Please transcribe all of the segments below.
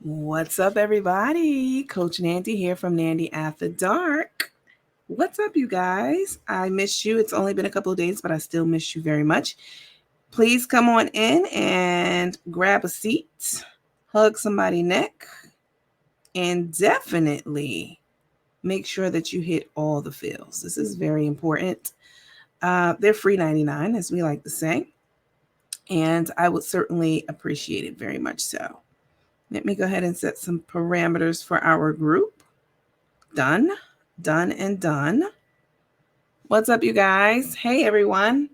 What's up, everybody? Coach Nandy here from Nandy After Dark. What's up, you guys? I miss you. It's only been a couple of days, but I still miss you very much. Please come on in and grab a seat, hug somebody's neck, and definitely make sure that you hit all the fills. This is very important. They're free 99, as we like to say, and I would certainly appreciate it very much so. Let me go ahead and set some parameters for our group. Done, done, and done. What's up, you guys? Hey, everyone.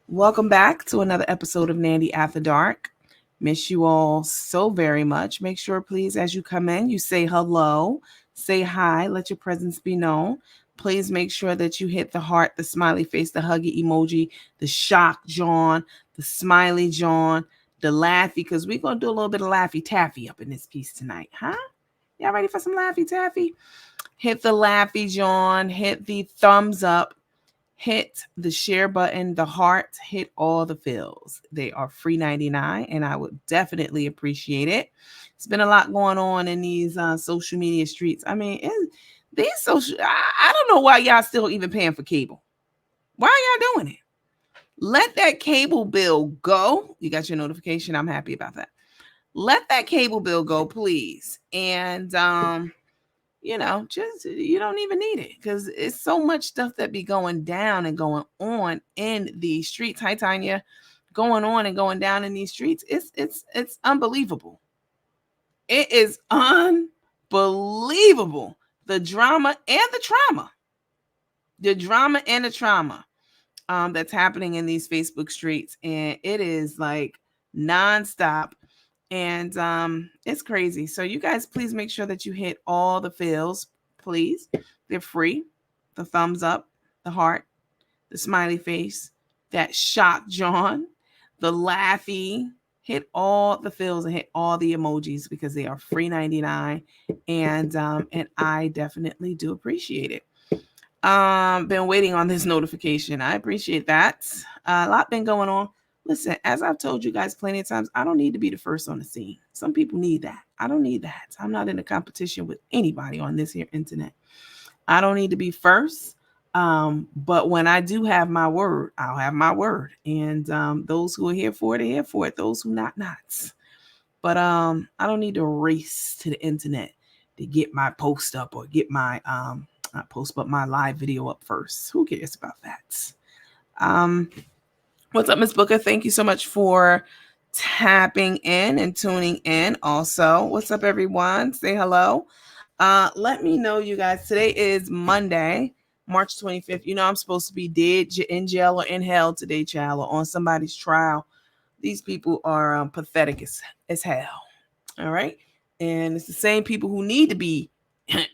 Welcome back to another episode of Nandy After Dark. Miss you all so very much. Make sure, please, as you come in, you say hello, say hi, let your presence be known. Please make sure that you hit the heart, the smiley face, the huggy emoji, the shock John, the smiley John, the laughy, because we're going to do a little bit of laughy taffy up in this piece tonight, huh? Y'all ready for some laughy taffy? Hit the laughy John, hit the thumbs up, hit the share button, the heart, hit all the fills. They are free 99, and I would definitely appreciate it. It's been a lot going on in these social media streets. I mean, these social, I don't know why y'all still even paying for cable. Why are y'all doing it? Let that cable bill go. You got your notification. I'm happy about that. Let that cable bill go, please. And, just you don't even need it because it's so much stuff that be going down and going on in the streets. Hi, Tanya. Going on and going down in these streets. It's unbelievable. It is unbelievable. The drama and the trauma. The drama and the trauma that's happening in these Facebook streets. And it is like nonstop. And it's crazy. So you guys, please make sure that you hit all the fills, please. They're free. The thumbs up, the heart, the smiley face, that shock John, the laughy. Hit all the fills and hit all the emojis because they are free 99. And I definitely do appreciate it. Been waiting on this notification. I appreciate that. A lot been going on. Listen, as I've told you guys plenty of times, I don't need to be the first on the scene. Some people need that. I don't need that. I'm not in a competition with anybody on this here internet. I don't need to be first. But when I do have my word, I'll have my word. And those who are here for it are here for it. Those who not. But I don't need to race to the internet to get my post up or get my not post, but my live video up first. Who cares about that? What's up, Miss Booker? Thank you so much for tapping in and tuning in. Also, what's up, everyone? Say hello. Let me know, you guys. Today is Monday, March 25th. You know, I'm supposed to be dead in jail or in hell today, child, or on somebody's trial. These people are pathetic as hell. All right. And it's the same people who need to be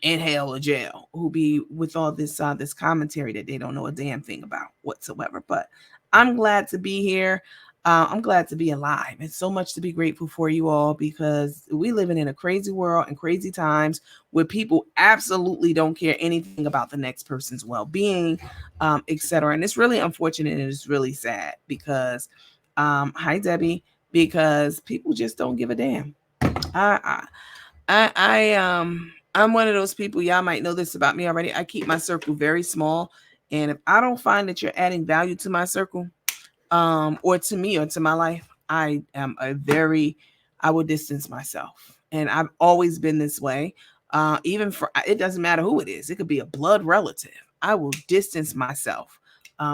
in hell or jail who be with all this this commentary that they don't know a damn thing about whatsoever. But I'm glad to be here. I'm glad to be alive. It's so much to be grateful for, you all, because we living in a crazy world and crazy times where people absolutely don't care anything about the next person's well-being, etc. And it's really unfortunate and it's really sad because, hi Debbie, because people just don't give a damn. I'm one of those people, y'all might know this about me already. I keep my circle very small. And if I don't find that you're adding value to my circle, or to me or to my life, I will distance myself. And I've always been this way. Even for, it doesn't matter who it is. It could be a blood relative. I will distance myself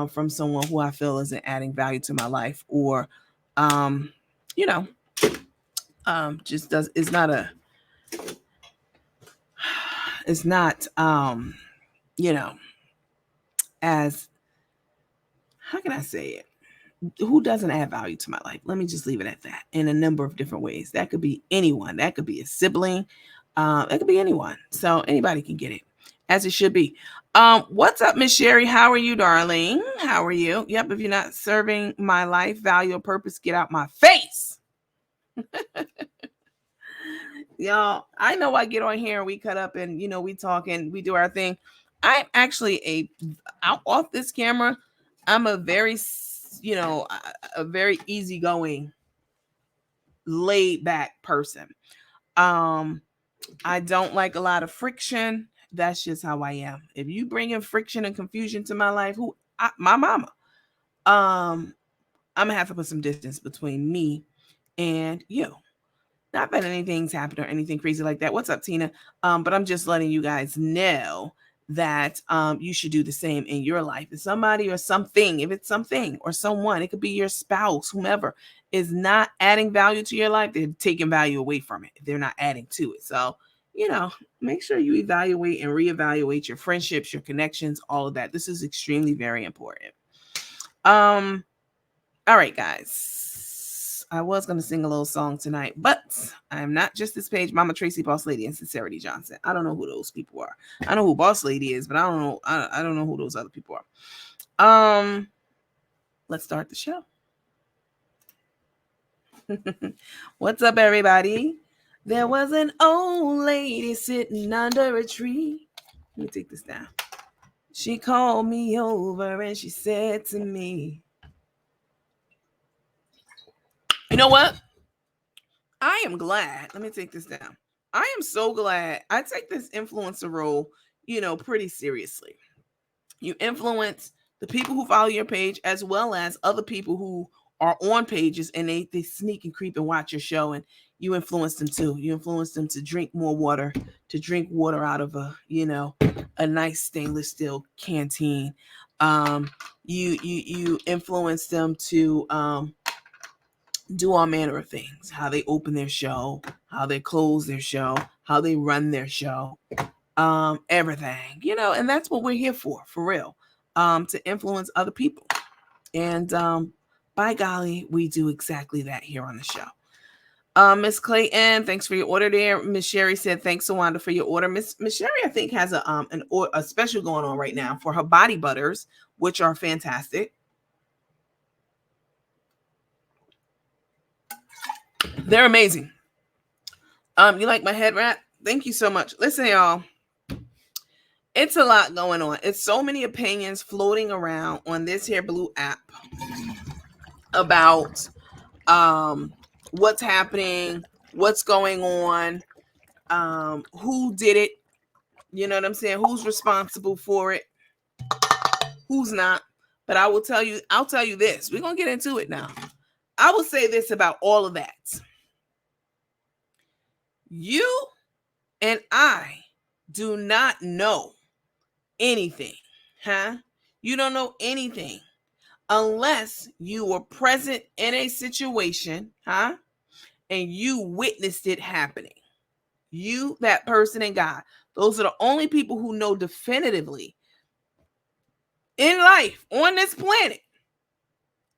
from someone who I feel isn't adding value to my life or, just it's not, as, how can I say it? Who doesn't add value to my life? Let me just leave it at that. In a number of different ways. That could be anyone. That could be a sibling. That could be anyone. So anybody can get it, as it should be. What's up, Miss Sherry? How are you, darling? How are you? Yep. If you're not serving my life, value, or purpose, get out my face. Y'all, I know I get on here and we cut up and we talk and we do our thing. I'm actually off this camera. I'm a very a very easygoing, laid back person. I don't like a lot of friction. That's just how I am. If you bring in friction and confusion to my life, my mama, I'm gonna have to put some distance between me and you. Not that anything's happened or anything crazy like that. What's up, Tina? But I'm just letting you guys know that you should do the same in your life. If somebody or something, if it's something or someone, it could be your spouse, whomever, is not adding value to your life, they're taking value away from it. They're not adding to it. So, make sure you evaluate and reevaluate your friendships, your connections, all of that. This is extremely very important. All right, guys. I was going to sing a little song tonight, but I'm not just this page. Mama Tracy, Boss Lady, and Sincerity Johnson. I don't know who those people are. I know who Boss Lady is, but I don't know. I don't know who those other people are. Let's start the show. What's up, everybody? There was an old lady sitting under a tree. Let me take this down. She called me over and she said to me, you know what? I am glad. Let me take this down. I am so glad. I take this influencer role, pretty seriously. You influence the people who follow your page as well as other people who are on pages, and they sneak and creep and watch your show, and you influence them too. You influence them to drink more water, to drink water out of a nice stainless steel canteen. You influence them to do all manner of things, how they open their show, how they close their show, how they run their show, everything, and that's what we're here for real, to influence other people. And by golly, we do exactly that here on the show. Miss Clayton, thanks for your order there. Miss Sherry said, thanks, Sawanda, for your order. Miss Sherry, I think, has a special going on right now for her body butters, which are fantastic. They're amazing. You like my head wrap? Thank you so much. Listen, y'all. It's a lot going on. It's so many opinions floating around on this here blue app about what's happening, what's going on, who did it, you know what I'm saying? Who's responsible for it? Who's not? But I'll tell you this. We're going to get into it now. I will say this about all of that. You and I do not know anything, huh? You don't know anything unless you were present in a situation, huh? And you witnessed it happening. You, that person, and God. Those are the only people who know definitively in life on this planet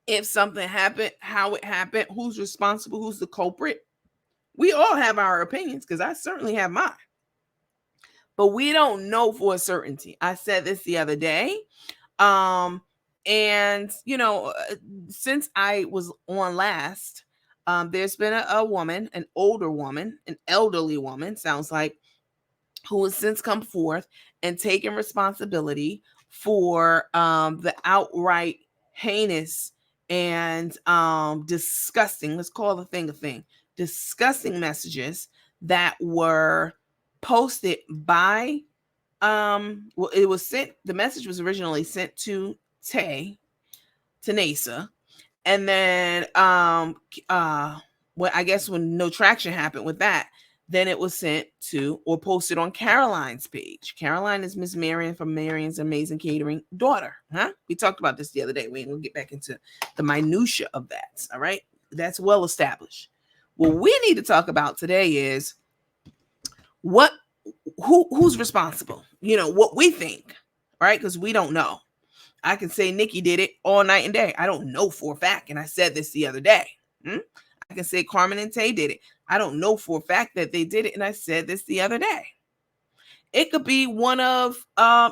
if something happened, how it happened, who's responsible, who's the culprit. We all have our opinions, because I certainly have mine. But we don't know for a certainty. I said this the other day. And, since I was on last, there's been a woman, an older woman, an elderly woman, sounds like, who has since come forth and taken responsibility for the outright heinous and disgusting, let's call the thing a thing, disgusting messages that were posted by it was sent, the message was originally sent to Tae, to NASA, and then I guess when no traction happened with that, then it was sent to or posted on Caroline's page. Caroline is Miss Marion from Marion's Amazing Catering daughter. Huh? We talked about this the other day. We'll get back into the minutia of that. All right. That's well established. What we need to talk about today is who's responsible? What we think, right? Because we don't know. I can say Nikki did it all night and day. I don't know for a fact. And I said this the other day. I can say Carmen and Tae did it. I don't know for a fact that they did it. And I said this the other day. It could be one of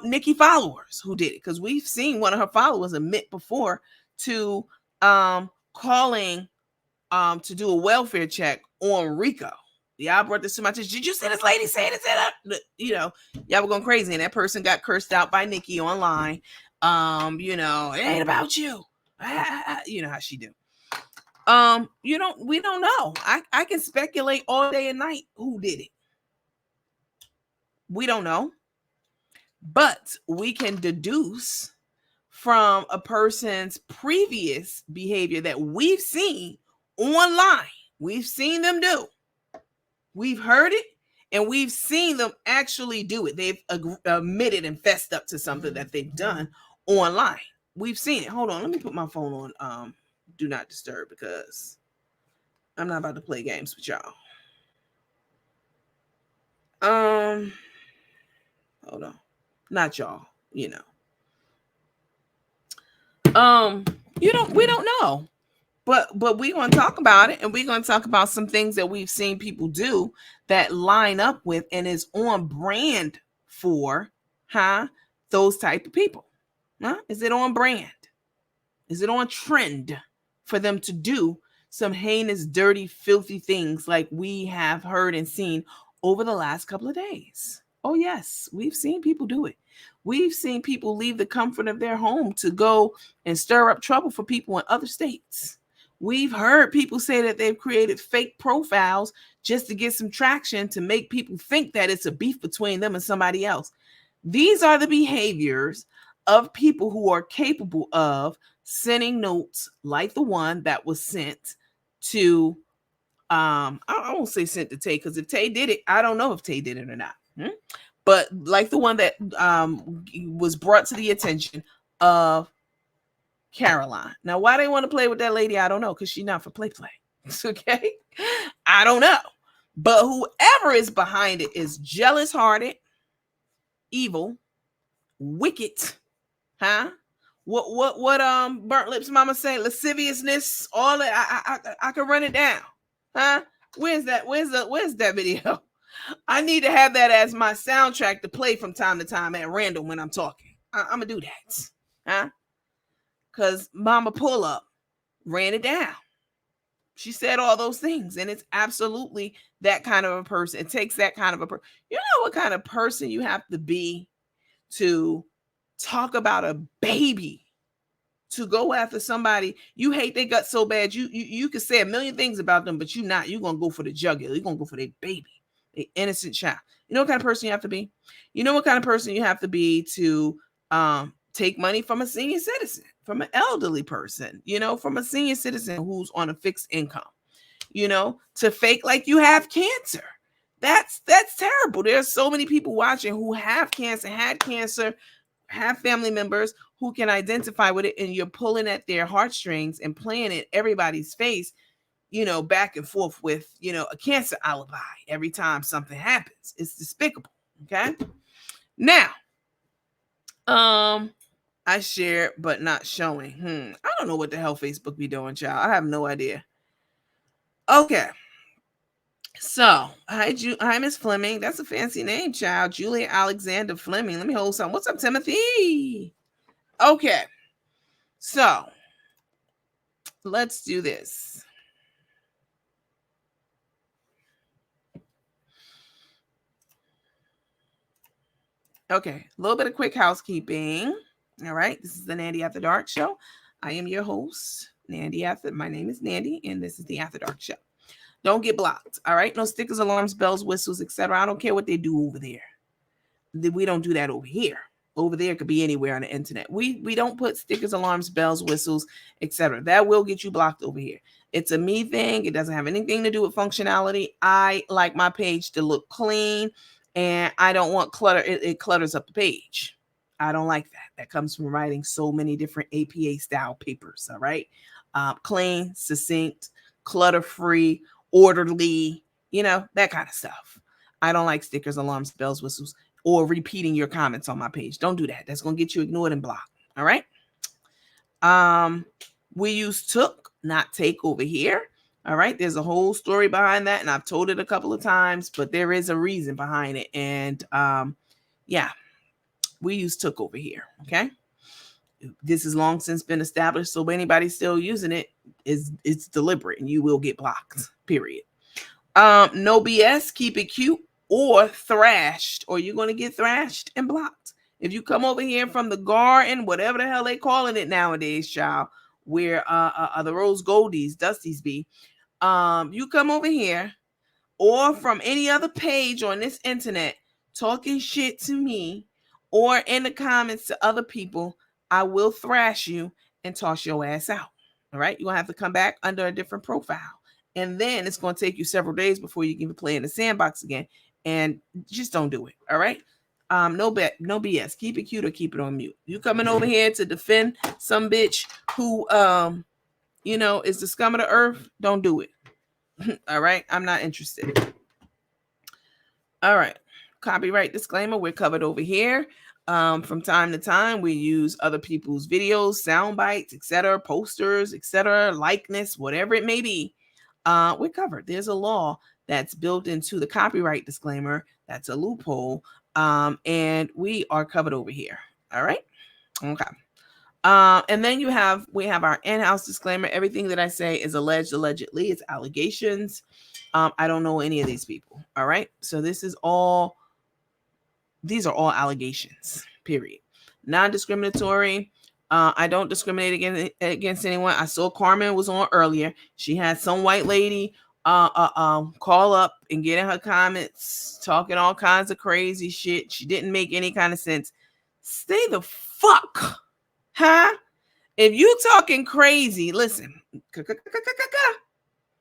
Nikki followers who did it, because we've seen one of her followers admit before to calling to do a welfare check on Rico. Y'all brought this to my attention. Did you see this lady say this? Y'all were going crazy, and that person got cursed out by Nikki online. It ain't about you. You know how she do. We don't know. I can speculate all day and night who did it. We don't know. But we can deduce from a person's previous behavior that we've seen online. We've seen them do. We've heard it and we've seen them actually do it. They've admitted and fessed up to something that they've done online. We've seen it. Hold on, let me put my phone on do not disturb because I'm not about to play games with y'all. Hold on. Not y'all, we don't know. But we're going to talk about it, and we're going to talk about some things that we've seen people do that line up with and is on brand for those type of people. Is it on brand? Is it on trend for them to do some heinous, dirty, filthy things like we have heard and seen over the last couple of days? Oh, yes, we've seen people do it. We've seen people leave the comfort of their home to go and stir up trouble for people in other states. We've heard people say that they've created fake profiles just to get some traction to make people think that it's a beef between them and somebody else. These are the behaviors of people who are capable of sending notes like the one that was sent to, I won't say sent to Tae, because if Tae did it, I don't know if Tae did it or not. But like the one that was brought to the attention of Caroline. Now, why they want to play with that lady, I don't know, because she's not for play. Okay? I don't know. But whoever is behind it is jealous-hearted, evil, wicked, What Burnt Lips Mama say? Lasciviousness, all that. I can run it down. Where's that video? I need to have that as my soundtrack to play from time to time at random when I'm talking. I'm gonna do that. Because Mama Pull Up ran it down. She said all those things, and it's absolutely that kind of a person. It takes that kind of a person. You know what kind of person you have to be to talk about a baby, to go after somebody you hate their guts so bad you could say a million things about them, but you're gonna go for the jugular. You're gonna go for their baby, the innocent child. You know what kind of person you have to be? You know what kind of person you have to be to take money from a senior citizen, from an elderly person, from a senior citizen who's on a fixed income, to fake like you have cancer. That's terrible. There's so many people watching who have cancer, had cancer, have family members who can identify with it, and you're pulling at their heartstrings and playing it everybody's face, back and forth with, a cancer alibi every time something happens. It's despicable. Okay. Now, I share but not showing. I don't know what the hell Facebook be doing, child. I have no idea. Okay. So, hi, Miss Fleming. That's a fancy name, child. Julia Alexander Fleming. Let me hold some. What's up, Timothy? Okay. So, let's do this. Okay. A little bit of quick housekeeping. All right. This is the Nandy After Dark Show. I am your host, Nandy After. My name is Nandy, and this is the After Dark Show. Don't get blocked. All right. No stickers, alarms, bells, whistles, etc. I don't care what they do over there. We don't do that over here. Over there could be anywhere on the internet. We don't put stickers, alarms, bells, whistles, etc. That will get you blocked over here. It's a me thing. It doesn't have anything to do with functionality. I like my page to look clean, and I don't want clutter. It clutters up the page. I don't like that. That comes from writing so many different APA style papers. All right. Clean, succinct, clutter-free, orderly, that kind of stuff. I don't like stickers, alarms, bells, whistles, or repeating your comments on my page. Don't do that. That's going to get you ignored and blocked. All right. We use took, not take over here. All right. There's a whole story behind that, and I've told it a couple of times, but there is a reason behind it. And yeah, we use took over here. Okay. This has long since been established, so anybody still using it it's deliberate, and you will get blocked. Period. No BS. Keep it cute or thrashed, or you're going to get thrashed and blocked. If you come over here from the garden, whatever the hell they calling it nowadays, child, where the Rose Goldies, Dusties be. You come over here or from any other page on this internet talking shit to me or in the comments to other people, I will thrash you and toss your ass out. All right. You're going to have to come back under a different profile. And then it's going to take you several days before you can play in the sandbox again. And just don't do it. All right. No BS. Keep it cute or keep it on mute. You coming over here to defend some bitch who, is the scum of the earth? Don't do it. All right. I'm not interested. All right. Copyright disclaimer. We're covered over here. From time to time, we use other people's videos, sound bites, etc., posters, etc., likeness, whatever it may be. We're covered. There's a law that's built into the copyright disclaimer. That's a loophole. And we are covered over here. All right. Okay. And then we have our in-house disclaimer. Everything that I say is alleged, allegedly. It's allegations. I don't know any of these people. All right. So these are all allegations, period. Non-discriminatory. I don't discriminate against anyone. I saw Carmen was on earlier. She had some white lady call up and get in her comments talking all kinds of crazy shit. She didn't make any kind of sense. Stay the fuck, huh? If you talking crazy, listen.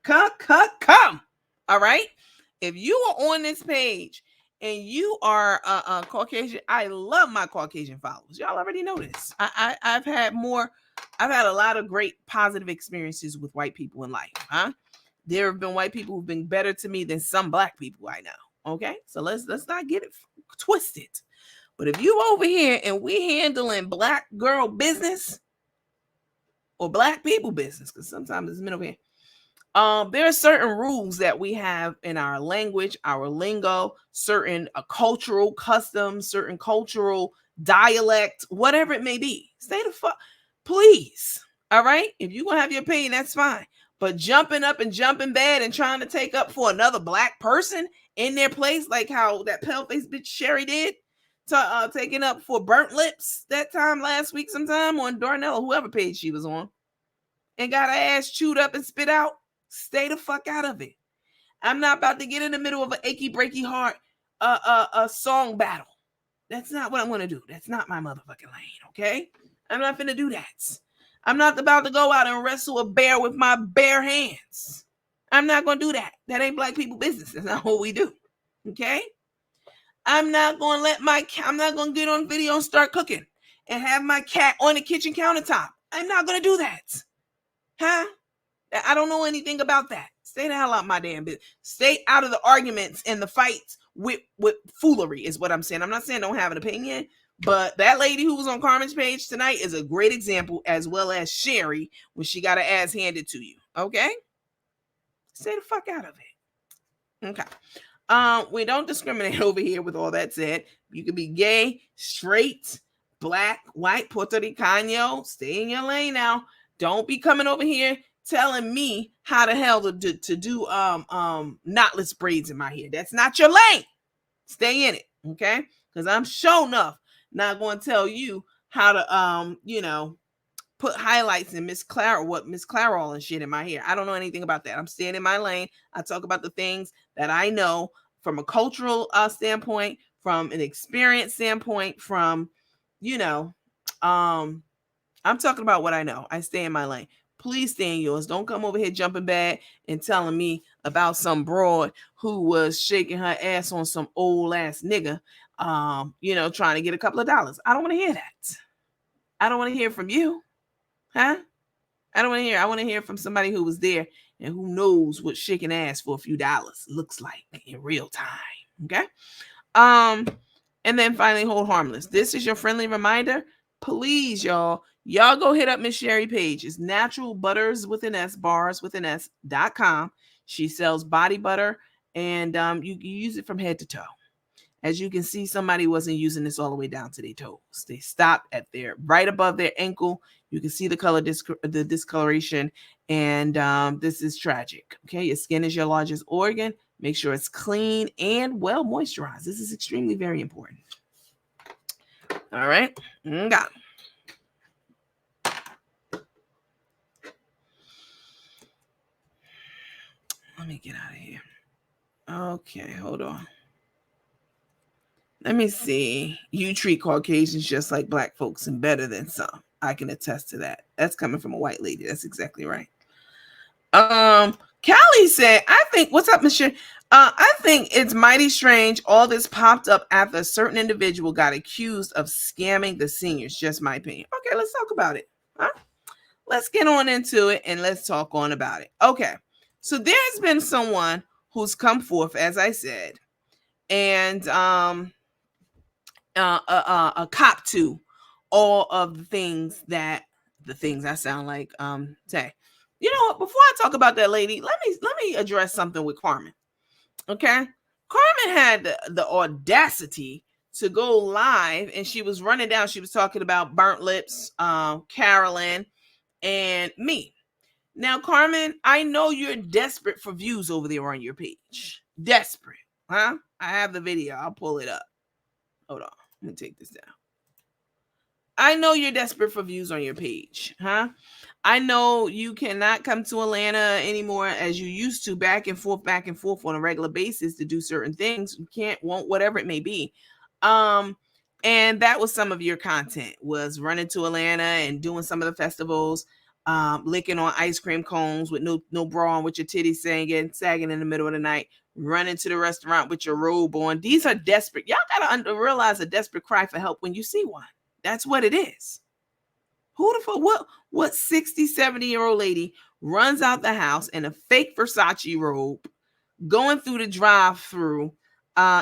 Come. All right. If you are on this page and you are Caucasian, I love my Caucasian followers. Y'all already know this. I've had a lot of great positive experiences with white people in life. Huh? There have been white people who've been better to me than some black people I know. Okay, so let's not get it twisted. But if you over here and we handling black girl business or black people business, because sometimes it's men over here. There are certain rules that we have in our language, our lingo, certain cultural customs, certain cultural dialect, whatever it may be. Stay the fuck, please. All right. If you're going to have your opinion, that's fine. But jumping up and jumping bad and trying to take up for another black person in their place, like how that pale-faced bitch Sherry did, taking up for Burnt Lips that time last week sometime on Darnell, whoever page she was on, and got her ass chewed up and spit out. Stay the fuck out of it. I'm not about to get in the middle of an achy breaky heart a song battle. That's not what I'm gonna do. That's not my motherfucking lane, okay? I'm not gonna do that. I'm not about to go out and wrestle a bear with my bare hands. I'm not gonna do that. That ain't black people business. That's not what we do. Okay? I'm not gonna get on video and start cooking and have my cat on the kitchen countertop. I'm not gonna do that. Huh? I don't know anything about that. Stay the hell out of my damn business. Stay out of the arguments and the fights with foolery is what I'm saying. I'm not saying don't have an opinion, but that lady who was on Carmen's page tonight is a great example, as well as Sherry when she got her ass handed to you. Okay? Stay the fuck out of it. Okay. We don't discriminate over here. With all that said, you can be gay, straight, black, white, Puerto Ricano. Stay in your lane now. Don't be coming over here telling me how the hell to do knotless braids in my hair. That's not your lane. Stay in it, okay? Because I'm sure enough not going to tell you how to put highlights in Miss Clairol and shit in my hair. I don't know anything about that. I'm staying in my lane. I talk about the things that I know from a cultural standpoint, from an experience standpoint, from I'm talking about what I know. I stay in my lane. Please stay in yours. Don't come over here jumping bad and telling me about some broad who was shaking her ass on some old ass nigga, trying to get a couple of dollars. I don't want to hear that. I don't want to hear from you. Huh? I don't want to hear. I want to hear from somebody who was there and who knows what shaking ass for a few dollars looks like in real time. Okay? And then finally, hold harmless. This is your friendly reminder. Please, y'all go hit up Miss Sherry page. It's Natural Butters with an S, bars with an S.com. She sells body butter, and you use it from head to toe. As you can see, somebody wasn't using this all the way down to their toes. They stopped at right above their ankle. You can see the color, the discoloration, and this is tragic. Okay, your skin is your largest organ. Make sure it's clean and well moisturized. This is extremely very important. All right. Got Let me get out of here. Okay, hold on. Let me see. You treat Caucasians just like black folks and better than some. I can attest to that. That's coming from a white lady. That's exactly right. Callie said, I think, what's up, Michelle? I think it's mighty strange all this popped up after a certain individual got accused of scamming the seniors. Just my opinion. Okay, let's talk about it. Huh? Let's get on into it and let's talk on about it. Okay, so there's been someone who's come forth, as I said, and a cop to all of the things I sound like Tae. You know what? Before I talk about that lady, let me address something with Carmen. Okay, Carmen had the audacity to go live, and she was running down. She was talking about Burnt Lips, Carolyn, and me. Now, Carmen, I know you're desperate for views over there on your page. Desperate, huh? I have the video. I'll pull it up. Hold on. Let me take this down. I know you're desperate for views on your page, huh? I know you cannot come to Atlanta anymore as you used to, back and forth on a regular basis to do certain things. You can't, won't, whatever it may be. And that was some of your content, was running to Atlanta and doing some of the festivals, licking on ice cream cones with no bra on, with your titties sagging in the middle of the night, running to the restaurant with your robe on. These are desperate. Y'all gotta realize a desperate cry for help when you see one. That's what it is. Who the fuck, what 60, 70-year-old lady runs out the house in a fake Versace robe, going through the drive-through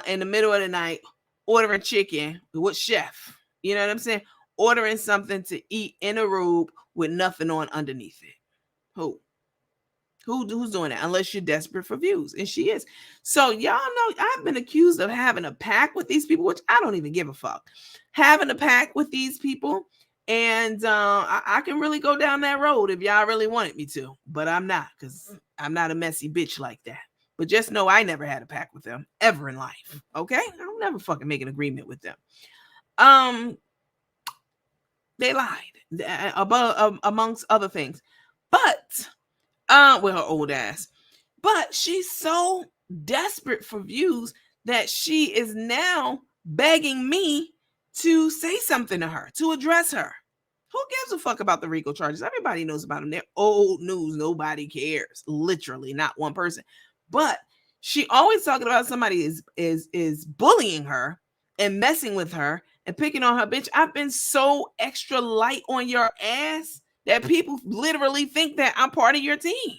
in the middle of the night, ordering chicken with chef? You know what I'm saying? Ordering something to eat in a robe with nothing on underneath it. Who's doing that? Unless you're desperate for views. And she is. So y'all know I've been accused of having a pact with these people, which I don't even give a fuck. Having a pact with these people. And I can really go down that road if y'all really wanted me to. But I'm not, because I'm not a messy bitch like that. But just know I never had a pact with them ever in life. Okay? I'll never fucking make an agreement with them. They lied amongst other things. But with her old ass. But she's so desperate for views that she is now begging me to say something to her, to address her. Who gives a fuck about the RICO charges? Everybody knows about them. They're old news. Nobody cares. Literally, not one person. But she always talking about somebody is bullying her and messing with her and picking on her. Bitch, I've been so extra light on your ass that people literally think that I'm part of your team.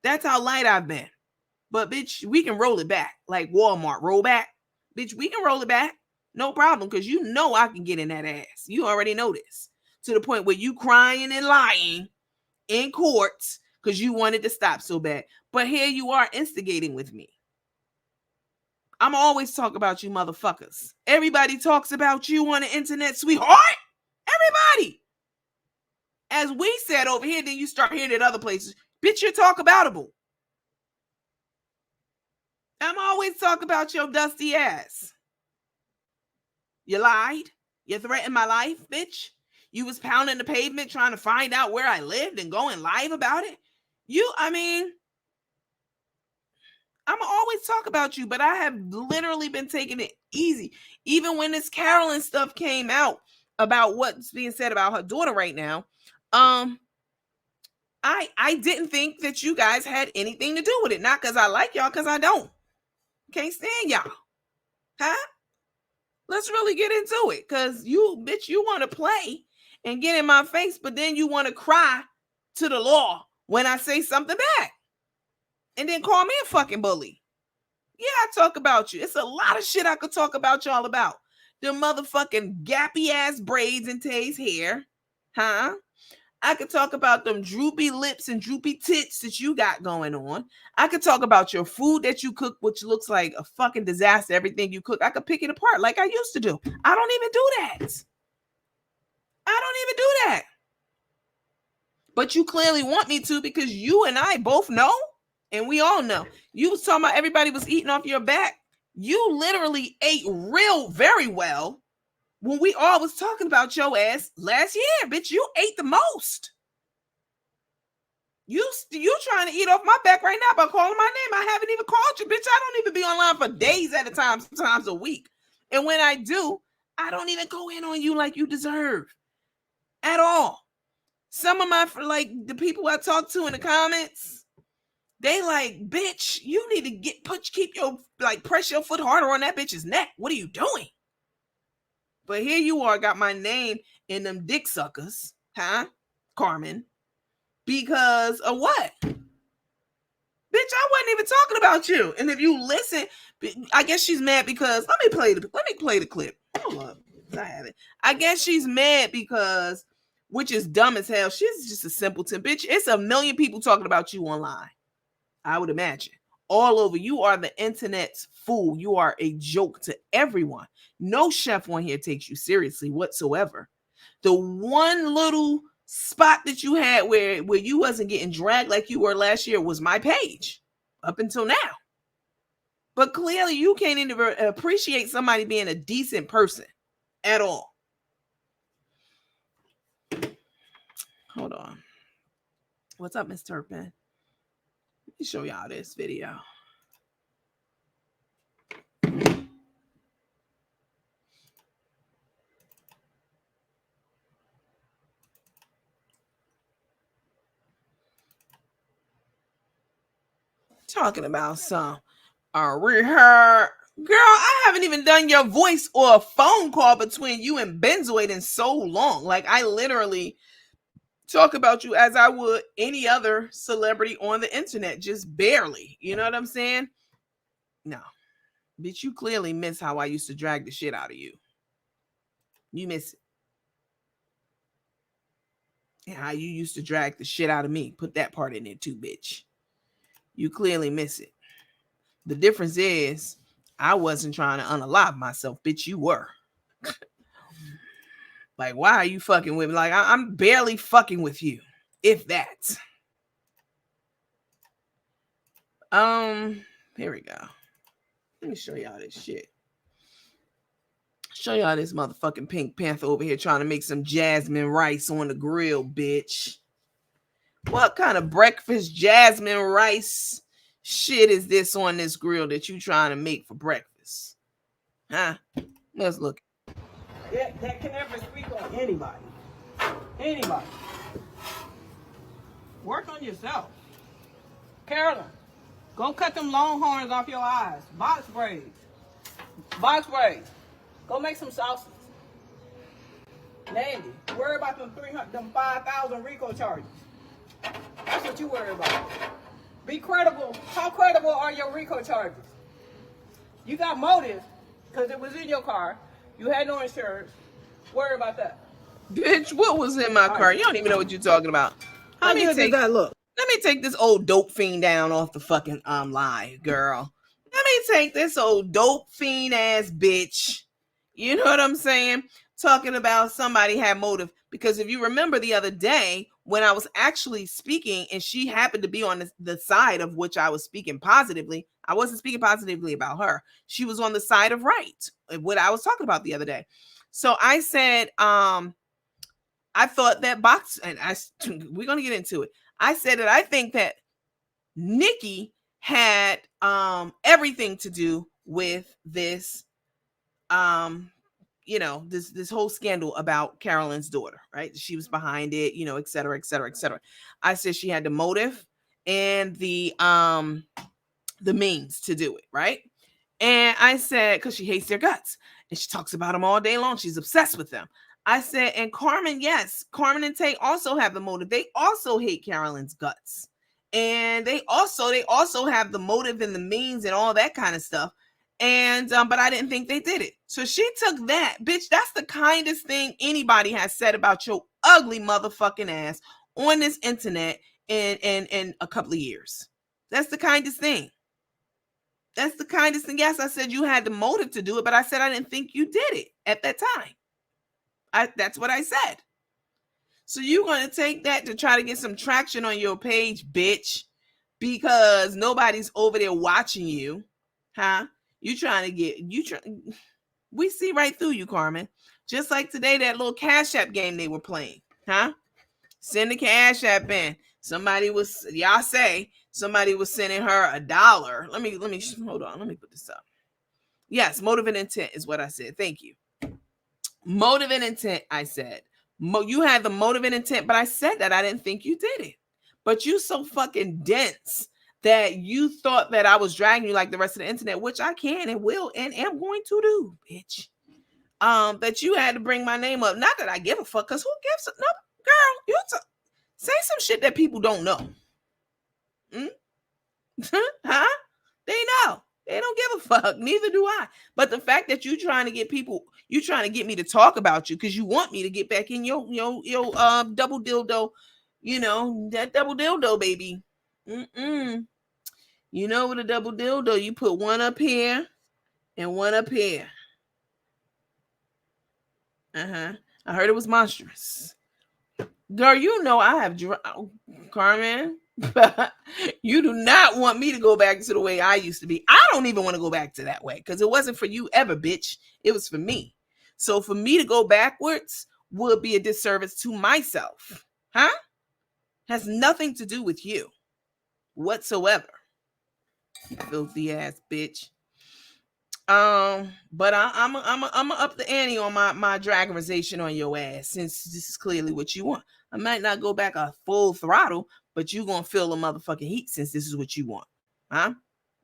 That's how light I've been. But bitch, we can roll it back. Like Walmart, roll back. Bitch, we can roll it back. No problem, because you know I can get in that ass. You already know this. To the point where you crying and lying in courts because you wanted to stop so bad. But here you are instigating with me. I'm always talk about you motherfuckers. Everybody talks about you on the internet, sweetheart. Everybody. As we said over here, then you start hearing it other places. Bitch, you're talk aboutable. I'm always talking about your dusty ass. You lied. You threatened my life, bitch. You was pounding the pavement trying to find out where I lived and going live about it. I'm always talk about you, but I have literally been taking it easy. Even when this Carolyn stuff came out about what's being said about her daughter right now, I didn't think that you guys had anything to do with it. Not because I like y'all, because I don't. Can't stand y'all. Huh? Let's really get into it. Because you want to play and get in my face, but then you want to cry to the law when I say something back. And then call me a fucking bully. Yeah, I talk about you. It's a lot of shit I could talk about y'all about. The motherfucking gappy ass braids in Tae's hair. Huh? I could talk about them droopy lips and droopy tits that you got going on. I could talk about your food that you cook, which looks like a fucking disaster. Everything you cook, I could pick it apart like I used to do. I don't even do that. But you clearly want me to, because you and I both know, and we all know, you was talking about everybody was eating off your back. You literally ate very well when we all was talking about your ass last year. Bitch, you ate the most. You trying to eat off my back right now by calling my name. I haven't even called you, bitch. I don't even be online for days at a time, sometimes a week. And when I do, I don't even go in on you like you deserve at all. Some of my, like, the people I talk to in the comments, they like, bitch, you need to keep your, like, press your foot harder on that bitch's neck. What are you doing? But here you are, got my name in them dick suckers, huh, Carmen? Because of what? Bitch, I wasn't even talking about you. And if you listen, I guess she's mad because let me play the clip. Hold up. I have it. I guess she's mad because, which is dumb as hell. She's just a simpleton, bitch. It's a million people talking about you online. I would imagine. All over. You are the internet's fool. You are a joke to everyone. No chef on here takes you seriously whatsoever. The one little spot that you had where you wasn't getting dragged like you were last year was my page up until now. But clearly you can't even appreciate somebody being a decent person at all. Hold on. What's up, Miss Turpin? Let me show y'all this video. Talking about some rehearse. Girl, I haven't even done your voice or a phone call between you and Benzoid in so long. Like, I literally talk about you as I would any other celebrity on the internet, just barely. You know what I'm saying? No. Bitch, you clearly miss how I used to drag the shit out of you. You miss it. And how you used to drag the shit out of me. Put that part in there too, bitch. You clearly miss it. The difference is I wasn't trying to unalive myself, bitch. You were. Like, why are you fucking with me? Like, I'm barely fucking with you, if that. Here we go. Let me show y'all this shit. Show y'all this motherfucking Pink Panther over here trying to make some jasmine rice on the grill, bitch. What kind of breakfast jasmine rice shit is this on this grill that you trying to make for breakfast? Huh? Let's look. That can never speak on anybody. Anybody. Work on yourself. Carolyn, go cut them long horns off your eyes. Box braids. Box braids. Go make some sauces. Nandy, worry about them 5,000 RICO charges. That's what you worry about. Be credible. How credible are your RICO charges? You got motive because it was in your car. You had no insurance. Worry about that. Bitch, what was in my car? You don't even know what you're talking about. How good does that look? Let me take this old dope fiend down off the fucking live, girl. Let me take this old dope fiend ass bitch. You know what I'm saying? Talking about somebody had motive. Because if you remember the other day when I was actually speaking and she happened to be on the side of which I was speaking positively, I wasn't speaking positively about her. She was on the side of right, what I was talking about the other day. So I said, I thought that we're going to get into it. I said that I think that Nikki had everything to do with this this whole scandal about Carolyn's daughter, right? She was behind it, et cetera, et cetera, et cetera. I said she had the motive and the means to do it, right? And I said, because she hates their guts and she talks about them all day long. She's obsessed with them. I said, and Carmen, yes, Carmen and Tae also have the motive. They also hate Carolyn's guts. And they also have the motive and the means and all that kind of stuff. And but I didn't think they did it. So she took that. Bitch, that's the kindest thing anybody has said about your ugly motherfucking ass on this internet in a couple of years. That's the kindest thing. That's the kindest thing. Yes, I said you had the motive to do it, but I said I didn't think you did it at that time. That's what I said. So you're going to take that to try to get some traction on your page, bitch, because nobody's over there watching you, huh? We see right through you, Carmen. Just like today, that little Cash App game they were playing, huh? Send the Cash App in. Y'all say somebody was sending her $1. Let me hold on. Let me put this up. Yes, motive and intent is what I said. Thank you. Motive and intent, I said. You had the motive and intent, but I said that I didn't think you did it. But you so fucking dense that you thought that I was dragging you like the rest of the internet, which I can and will and am going to do, bitch. That you had to bring my name up. Not that I give a fuck, because who gives a no, girl, you say some shit that people don't know. Huh? They know. They don't give a fuck. Neither do I. But the fact that you trying to get me to talk about you because you want me to get back in your double dildo, that double dildo, baby. You know, with a double dildo, you put one up here and one up here. I heard it was monstrous. Girl, you know I have Carmen. You do not want me to go back to the way I used to be. I don't even want to go back to that way because it wasn't for you ever, bitch. It was for me. So for me to go backwards would be a disservice to myself. Huh? Has nothing to do with you whatsoever. You filthy ass bitch. But I'm up the ante on my dragonization on your ass, since this is clearly what you want. I might not go back a full throttle, but you gonna feel the motherfucking heat since this is what you want. Huh?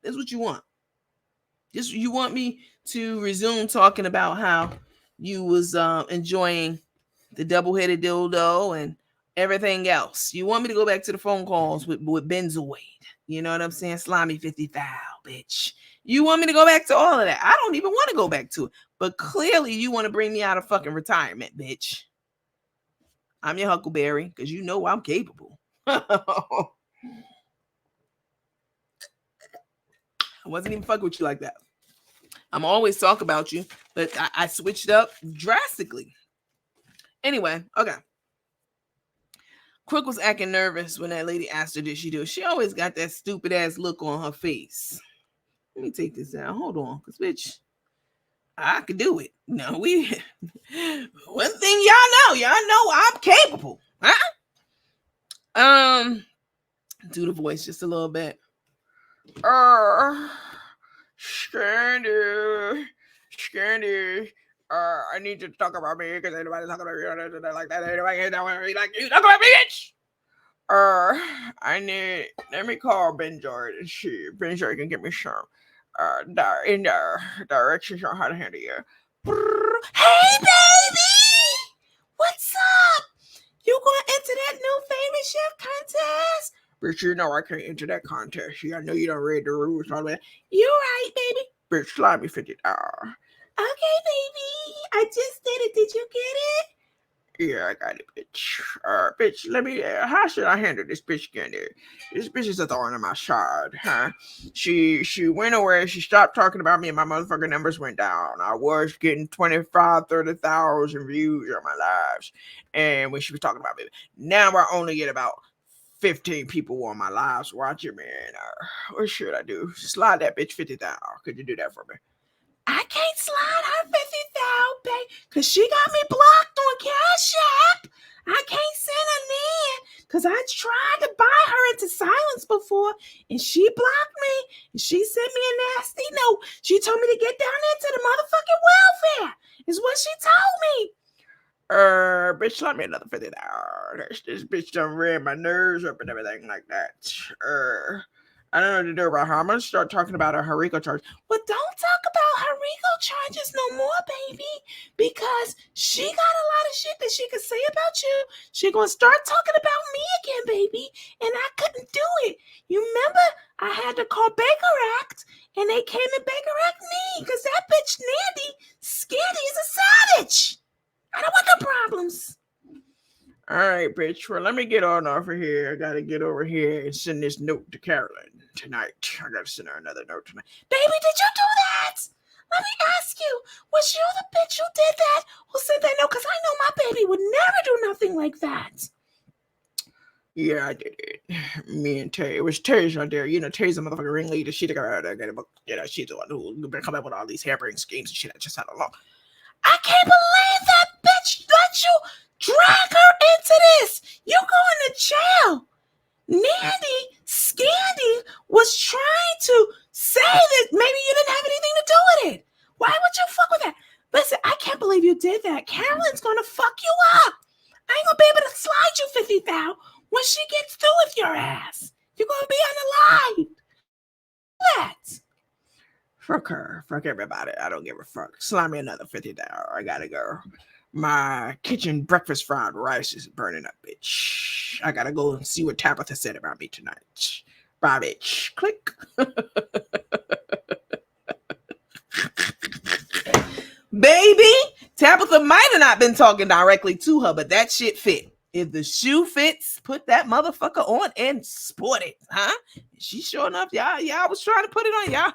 This is what you want. You want me to resume talking about how you was enjoying the double-headed dildo and everything else. You want me to go back to the phone calls with Benzoid. You know what I'm saying? Slimy 50 thou, bitch. You want me to go back to all of that? I don't even want to go back to it. But clearly you want to bring me out of fucking retirement, bitch. I'm your Huckleberry because you know I'm capable. I wasn't even fucking with you like that. I'm always talk about you, but I switched up drastically. Anyway, okay. Crook was acting nervous when that lady asked her, did she do it? She always got that stupid ass look on her face. Let me take this out. Hold on, because bitch, I could do it. No, one thing y'all know I'm capable. Huh? Do the voice just a little bit. Scandy. I need to talk about me because everybody's talking about me like that. Anybody don't want to be like you. Talk about me, bitch. Let me call Ben Jordan and see if Ben Jordan can give me some directions on how to handle you. Hey, baby! What's up? You gonna enter that new famous chef contest? Bitch, you know I can't enter that contest. I know you don't read the rules. All that. You right, baby. Bitch, slide me $50. Okay, baby. I just did it. Did you get it? Yeah, I got it, bitch. Bitch, how should I handle this bitch again there? This bitch is a thorn in my side, huh? She went away, she stopped talking about me, and my motherfucking numbers went down. I was getting 25, 30,000 views on my lives. And when she was talking about me, now I only get about 15 people on my lives watching me. And what should I do? Slide that bitch 50,000. Could you do that for me? I can't slide her 50,000, babe, because she got me blocked on Cash App. I can't send her in because I tried to buy her into silence before, and she blocked me, and she sent me a nasty note. She told me to get down into the motherfucking welfare, is what she told me. Bitch, let me another $50. This bitch done read my nerves up and everything like that. I don't know what to do about her. I'm going to start talking about her RICO charge. But don't talk about her RICO charges no more, baby, because she got a lot of shit that she could say about you. She going to start talking about me again, baby, and I couldn't do it. You remember I had to call Baker Act, and they came and Baker Act me because that bitch Nandy, Scandy, is a savage. I don't want no problems. All right, bitch. Well, let me get on over here. I got to get over here and send this note to Carolyn tonight. I got to send her another note tonight. Baby, did you do that? Let me ask you, was you the bitch who did that? Who sent that note? Because I know my baby would never do nothing like that. Yeah, I did it. Me and Tae. It was Tae's right there. You know, Tae's a motherfucking ringleader. She got she's the one who been coming up with all these harebrained schemes and shit. I just had along. I can't believe that bitch let you drag her into this. You going to jail. Nandy Scandy was trying to say that maybe you didn't have anything to do with it. Why would you fuck with that? Listen, I can't believe you did that. Carolyn's gonna fuck you up. I ain't gonna be able to slide you 50,000 when she gets through with your ass. You're gonna be on the line. That. Fuck her. Fuck everybody. I don't give a fuck. Slide me another 50,000. I gotta go. My kitchen breakfast fried rice is burning up, bitch. I gotta go and see what Tabitha said about me tonight. Bye, bitch. Click. Baby, Tabitha might have not been talking directly to her, but that shit fit. If the shoe fits, put that motherfucker on and sport it, huh? She sure enough, y'all was trying to put it on y'all.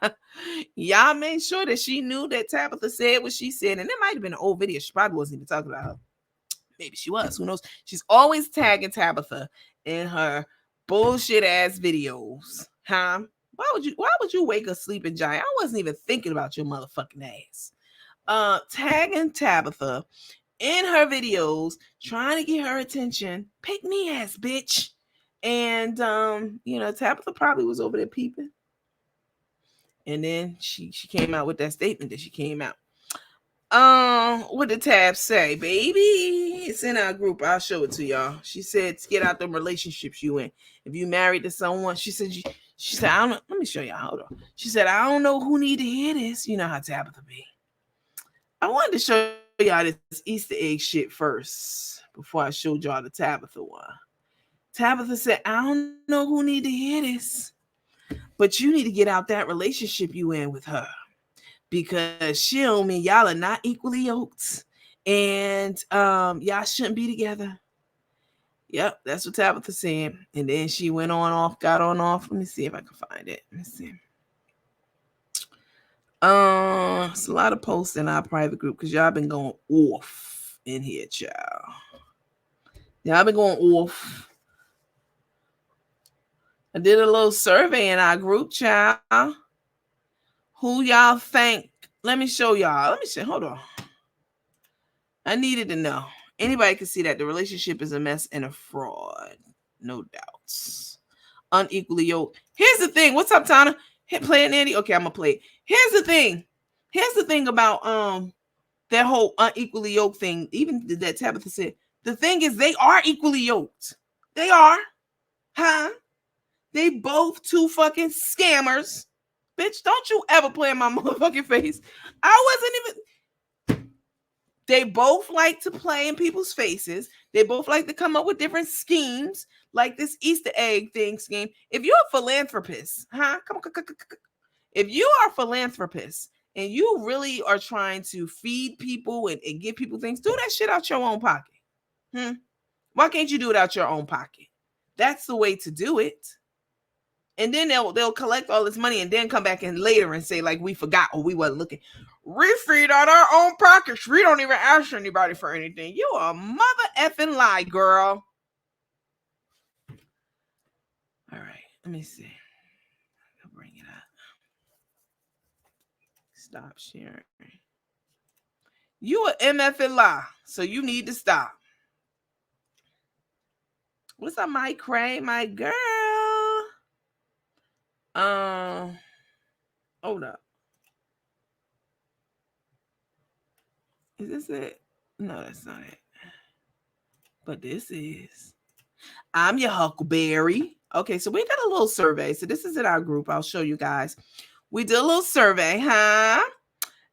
Y'all made sure that she knew that Tabitha said what she said, and it might have been an old video. She probably wasn't even talking about her. Maybe she was. Who knows? She's always tagging Tabitha in her bullshit ass videos, huh? Why would you wake a sleeping giant? I wasn't even thinking about your motherfucking ass. Tagging Tabitha in her videos, trying to get her attention. Pick me ass bitch. And Tabitha probably was over there peeping. And then she came out with that statement that she came out. What did Tab say, baby? It's in our group. I'll show it to y'all. She said, get out the relationships you in. If you married to someone, she said, I don't know. Let me show y'all. Hold on. She said, I don't know who need to hear this. You know how Tabitha be. I wanted to show y'all this Easter egg shit first before I showed y'all the Tabitha one. Tabitha said, I don't know who need to hear this, but you need to get out that relationship you in with her, because she don't mean y'all are not equally yoked, and y'all shouldn't be together. Yep, that's what Tabitha said. And then she got on off. Let me see if I can find it. Let me see. It's a lot of posts in our private group because y'all been going off in here, child. Y'all been going off. I did a little survey in our group, child. Who y'all think? Let me show y'all. Let me see. Hold on. I needed to know. Anybody can see that the relationship is a mess and a fraud. No doubts. Unequally yoked. Here's the thing. What's up, Tana? Hit play it, Nandy. Okay, I'm gonna play it. Here's the thing. Here's the thing about that whole unequally yoked thing. Even that Tabitha said. The thing is, they are equally yoked. They are. Huh? They both two fucking scammers. Bitch, don't you ever play in my motherfucking face. I wasn't even. They both like to play in people's faces. They both like to come up with different schemes, like this Easter egg thing scheme. If you're a philanthropist, huh? Come on. If you are a philanthropist and you really are trying to feed people and give people things, do that shit out your own pocket. Why can't you do it out your own pocket? That's the way to do it. And then they'll collect all this money and then come back in later and say, like, we forgot or we wasn't looking. We feed out our own pockets. We don't even ask anybody for anything. You a mother effing lie, girl. All right, let me see. I'll bring it up. Stop sharing. You a MFing lie, so you need to stop. What's up, Mike Cray, my girl? Hold up. Is this it? No, that's not it. But this is. I'm your Huckleberry. Okay, so we got a little survey. So this is in our group. I'll show you guys. We did a little survey, huh?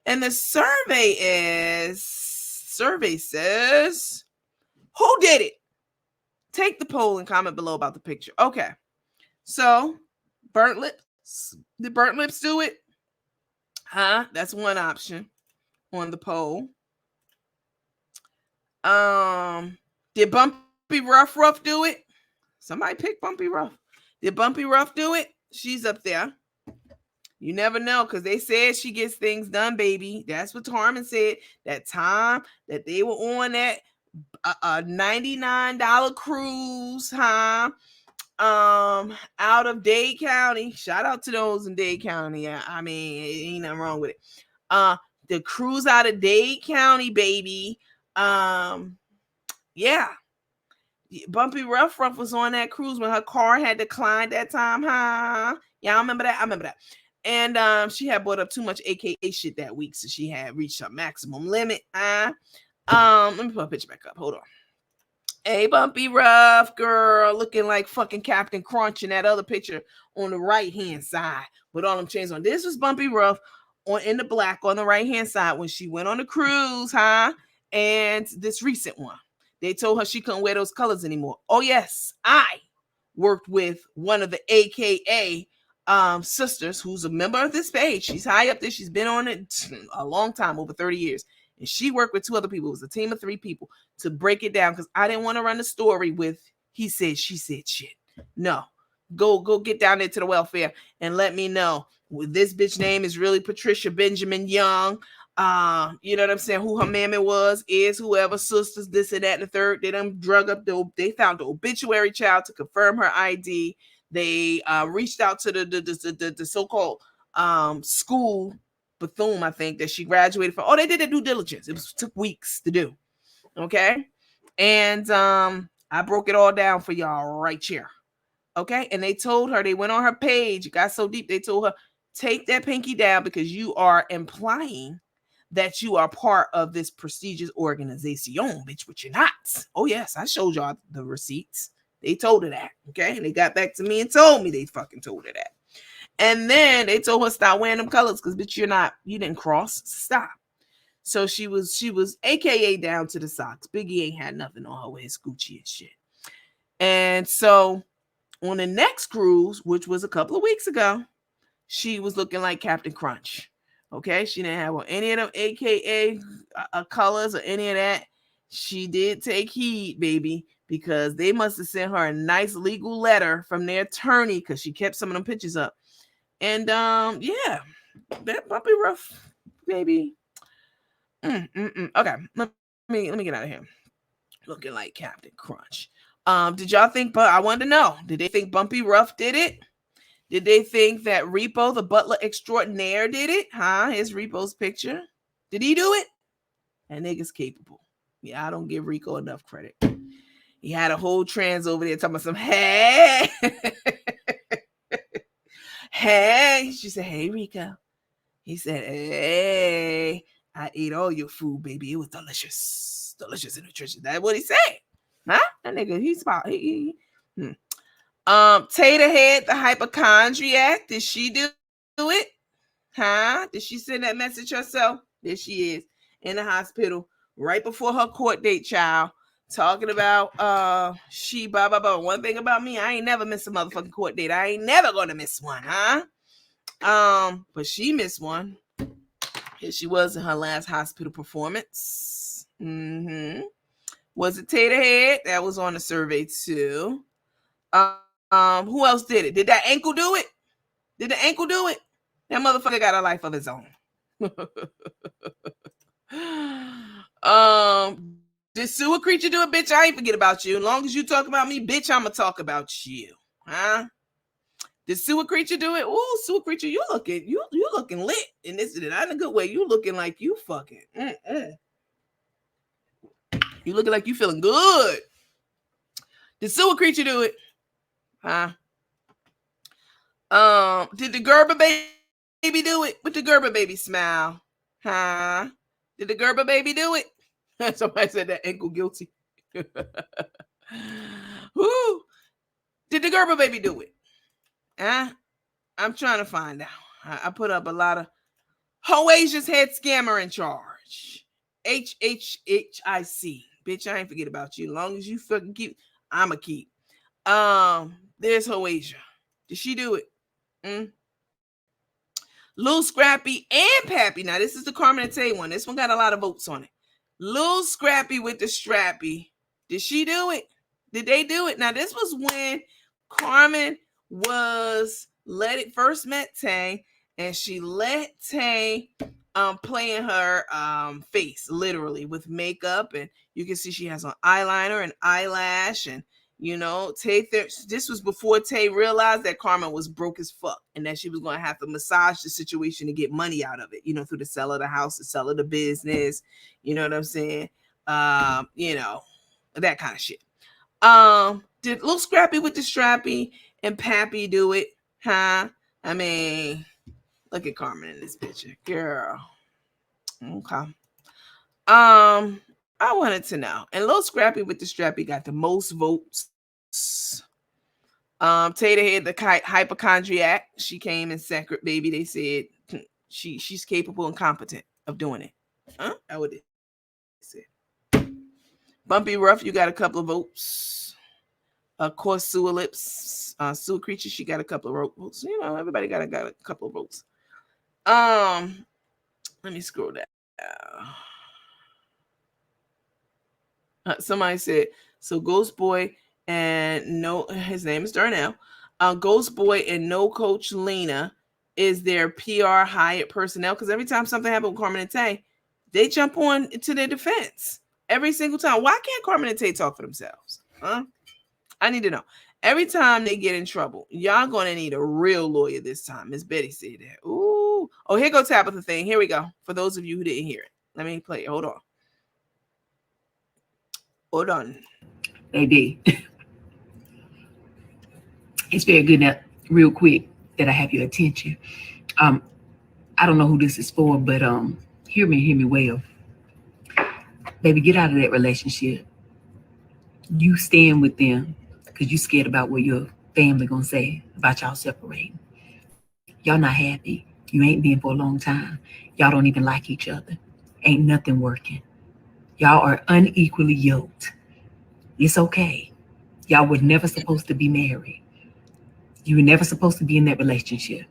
And the survey says, who did it? Take the poll and comment below about the picture. Okay. So, burnt lips. Did burnt lips do it? Huh? That's one option on the poll. Did Bumpy Rough do it? Somebody pick Bumpy Rough. Did Bumpy Rough do it? She's up there. You never know, because they said she gets things done, baby. That's what Carmen said. That time that they were on that $99 cruise, huh? Out of Dade County. Shout out to those in Dade County. I mean, ain't nothing wrong with it. The cruise out of Dade County, baby. Yeah. Bumpy Rough was on that cruise when her car had declined that time, huh? Yeah, I remember that. I remember that. And she had bought up too much AKA shit that week, so she had reached her maximum limit. Let me put a picture back up. Hold on. Hey, Bumpy Rough girl, looking like fucking Captain Crunch in that other picture on the right hand side with all them chains on. This was Bumpy Rough on in the black on the right hand side when she went on the cruise, huh? And this recent one, they told her she couldn't wear those colors anymore. Oh yes, I worked with one of the AKA sisters who's a member of this page. She's high up there. She's been on it a long time, over 30 years. And she worked with 2 other people. It was a team of 3 people to break it down because I didn't want to run the story with he said, she said shit. No. Go get down there to the welfare and let me know. This bitch name is really Patricia Benjamin Young. You know what I'm saying? Who her mammy was, is whoever, sisters, this and that and the third. They done drug up they found the obituary child to confirm her ID. They reached out to the so-called school Bethune, I think, that she graduated from. Oh, they did their due diligence. It took weeks to do. Okay. And I broke it all down for y'all right here. Okay. And they told her, they went on her page, it got so deep, they told her, take that pinky down because you are implying that you are part of this prestigious organization, bitch, which you're not. Oh, yes, I showed y'all the receipts. They told her that. Okay. And they got back to me and told me they fucking told her that. And then they told her stop wearing them colors because bitch, you didn't cross. Stop. So she was AKA down to the socks. Biggie ain't had nothing on her with his Gucci and shit. And so on the next cruise, which was a couple of weeks ago, she was looking like Captain Crunch. Okay, she didn't have on any of them AKA colors or any of that. She did take heed, baby, because they must have sent her a nice legal letter from their attorney because she kept some of them pictures up. And yeah, that Bumpy Rough, baby. Okay, let me get out of here. Looking like Captain Crunch. Did y'all think? But I wanted to know. Did they think Bumpy Rough did it? Did they think that Repo, the butler extraordinaire, did it? Huh? Here's Repo's picture. Did he do it? That nigga's capable. Yeah, I don't give Rico enough credit. He had a whole trans over there talking about some, hey. Hey. She said, hey, Rico. He said, hey, I ate all your food, baby. It was delicious. Delicious and nutritious. That's what he said. Huh? That nigga, he's about, Tater Head, the hypochondriac. Did she do it? Huh? Did she send that message herself? There she is in the hospital right before her court date, child. Talking about she blah blah blah. One thing about me, I ain't never miss a motherfucking court date. I ain't never gonna miss one, huh? But she missed one. Here she was in her last hospital performance. Was it Tater Head? That was on the survey too. Who else did it? Did that ankle do it? Did the ankle do it? That motherfucker got a life of his own. Did Sewer Creature do it? Bitch, I ain't forget about you. As long as you talk about me, bitch, I'ma talk about you. Huh? Did Sewer Creature do it? Ooh, Sewer Creature, you looking lit in this, not in a good way. You looking like you fucking. You looking like you feeling good. Did Sewer Creature do it? Huh? Did the Gerber baby do it? With the Gerber baby smile? Huh? Did the Gerber baby do it? Somebody said that ankle guilty. Woo! Did the Gerber baby do it? Huh? I'm trying to find out. I put up a lot of Hoasia's head scammer in charge. HHHIC. Bitch, I ain't forget about you. As long as you fucking keep, I'ma keep. There's Hoasia. Did she do it? Lil Scrappy and Pappy. Now, this is the Carmen and Tae one. This one got a lot of votes on it. Lil Scrappy with the strappy. Did she do it? Did they do it? Now, this was when Carmen first met Tae, and she let Tae play in her face, literally, with makeup. And you can see she has on eyeliner and eyelash, and Tae, this was before Tae realized that Carmen was broke as fuck and that she was going to have to massage the situation to get money out of it, through the sale of the house, the sale of the business, you know what I'm saying? That kind of shit. Did Little Scrappy with the Strappy and Pappy do it? Huh? I mean, look at Carmen in this picture, girl. Okay. I wanted to know, and Little Scrappy with the Strappy got the most votes. Tater had the hypochondriac. She came in second, baby. They said she's capable and competent of doing it. Huh? That what they said. Bumpy Rough, you got a couple of votes. Of course, Sewer Lips, Sewer Creature, she got a couple of votes. You know, everybody got a couple of votes. Let me scroll down. Somebody said, so Ghost Boy and no, his name is Darnell. Ghost Boy and No Coach Lena is their PR hired personnel, because every time something happened with Carmen and Tae, they jump on to their defense every single time. Why can't Carmen and Tae talk for themselves? Huh? I need to know. Every time they get in trouble, y'all gonna need a real lawyer this time. Miss Betty said that. Ooh. Oh, here goes Tabitha thing. Here we go. For those of you who didn't hear it. Let me play it. Hold on. Hold on. Baby. It's very good now, real quick, that I have your attention. I don't know who this is for, but hear me well. Baby, get out of that relationship. You stand with them because you scared about what your family gonna say about y'all separating. Y'all not happy. You ain't been for a long time. Y'all don't even like each other. Ain't nothing working. Y'all are unequally yoked. It's okay. Y'all were never supposed to be married. You were never supposed to be in that relationship.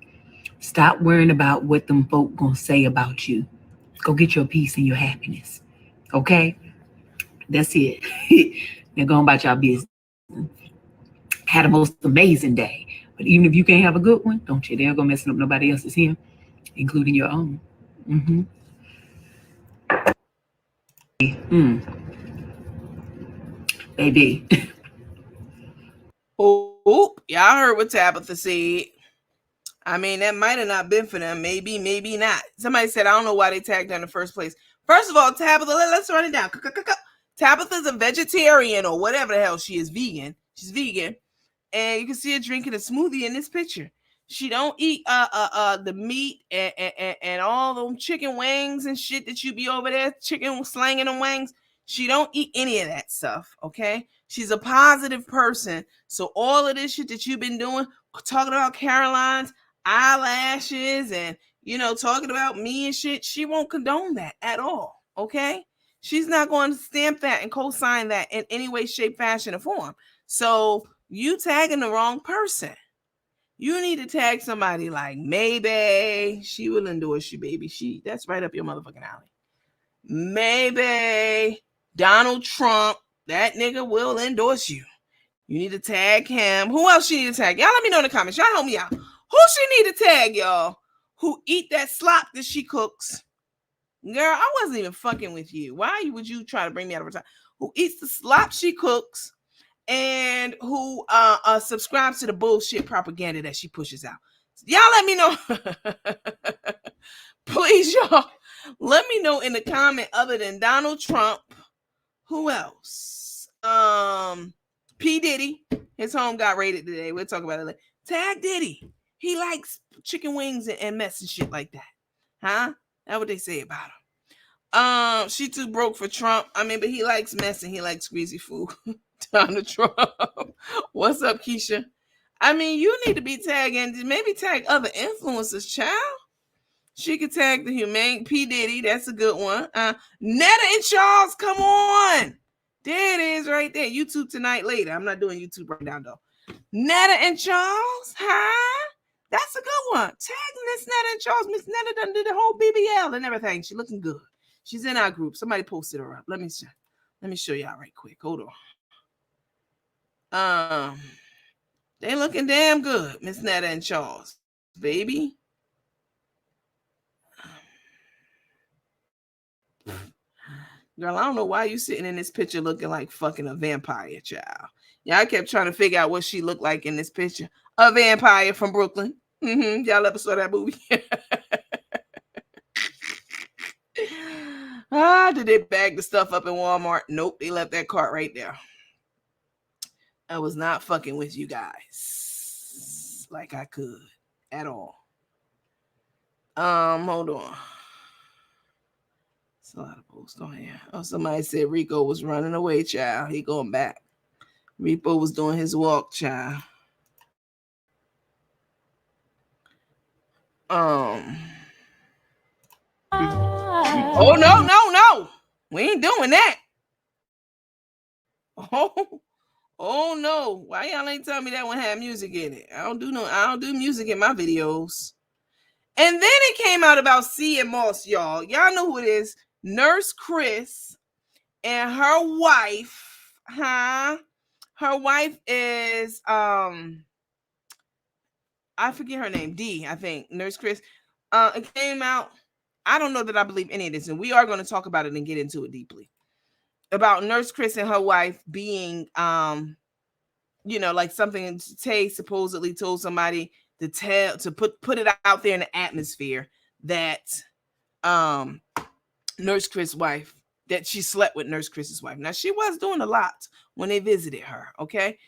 Stop worrying about what them folk gonna say about you. Go get your peace and your happiness. Okay? That's it. Now go on about y'all business. Had a most amazing day. But even if you can't have a good one, don't you dare go messing up nobody else's here, including your own. Mm-hmm. Mm, baby. Oh, y'all heard what Tabitha said. I mean, that might have not been for them. Maybe, maybe not. Somebody said, I don't know why they tagged her in the first place. First of all, Tabitha, let's run it down. Tabitha's a vegetarian or whatever the hell she is, vegan. She's vegan. And you can see her drinking a smoothie in this picture. She don't eat the meat and all them chicken wings and shit that you be over there chicken slanging them wings. She don't eat any of that stuff. Okay, she's a positive person. So all of this shit that you've been doing, talking about Caroline's eyelashes and talking about me and shit, she won't condone that at all. Okay, she's not going to stamp that and co-sign that in any way, shape, fashion, or form. So you tagging the wrong person. You need to tag somebody like maybe she will endorse you, baby. That's right up your motherfucking alley. Maybe Donald Trump, that nigga will endorse you. You need to tag him. Who else she need to tag? Y'all let me know in the comments. Y'all help me out. Who she need to tag, y'all? Who eat that slop that she cooks? Girl, I wasn't even fucking with you. Why would you try to bring me out of her time? Who eats the slop she cooks? And who subscribes to the bullshit propaganda that she pushes out. Y'all let me know. Please, y'all. Let me know in the comment other than Donald Trump. Who else? P. Diddy. His home got raided today. We'll talk about it later. Tag Diddy. He likes chicken wings and mess and shit like that. Huh? That's what they say about him. She too broke for Trump. I mean, but he likes mess and he likes greasy food. Donald Trump. What's up, Keisha? I mean, you need to be tagging, maybe tag other influencers, child. She could tag the humane P. Diddy. That's a good one. Netta and Charles, come on. There it is right there. YouTube tonight later. I'm not doing YouTube right now, though. Netta and Charles, huh? That's a good one. Tag Miss Netta and Charles. Miss Netta done did the whole BBL and everything. She looking good. She's in our group. Somebody posted her up. Let me show y'all right quick. Hold on. They looking damn good, Miss Netta and Charles, baby. Girl, I don't know why you sitting in this picture looking like fucking a vampire, child. Yeah, I kept trying to figure out what she looked like in this picture. A vampire from Brooklyn. Y'all ever saw that movie? Did they bag the stuff up in Walmart? Nope, they left that cart right there. I was not fucking with you guys like I could at all. Hold on. It's a lot of posts on here. Oh, somebody said Rico was running away, child. He going back. Rico was doing his walk, child. Oh no. We ain't doing that. Oh no. Why y'all ain't tell me that one had music in it? I don't do music in my videos. And then it came out about C and Moss, y'all. Y'all know who it is. Nurse Chris and her wife, huh? Her wife is I forget her name, D, I think. Nurse Chris. It came out. I don't know that I believe any of this, and we are going to talk about it and get into it deeply. About Nurse Chris and her wife being like something Tay supposedly told somebody to put it out there in the atmosphere that Nurse Chris' wife, that she slept with Nurse Chris's wife. Now, she was doing a lot when they visited her, okay?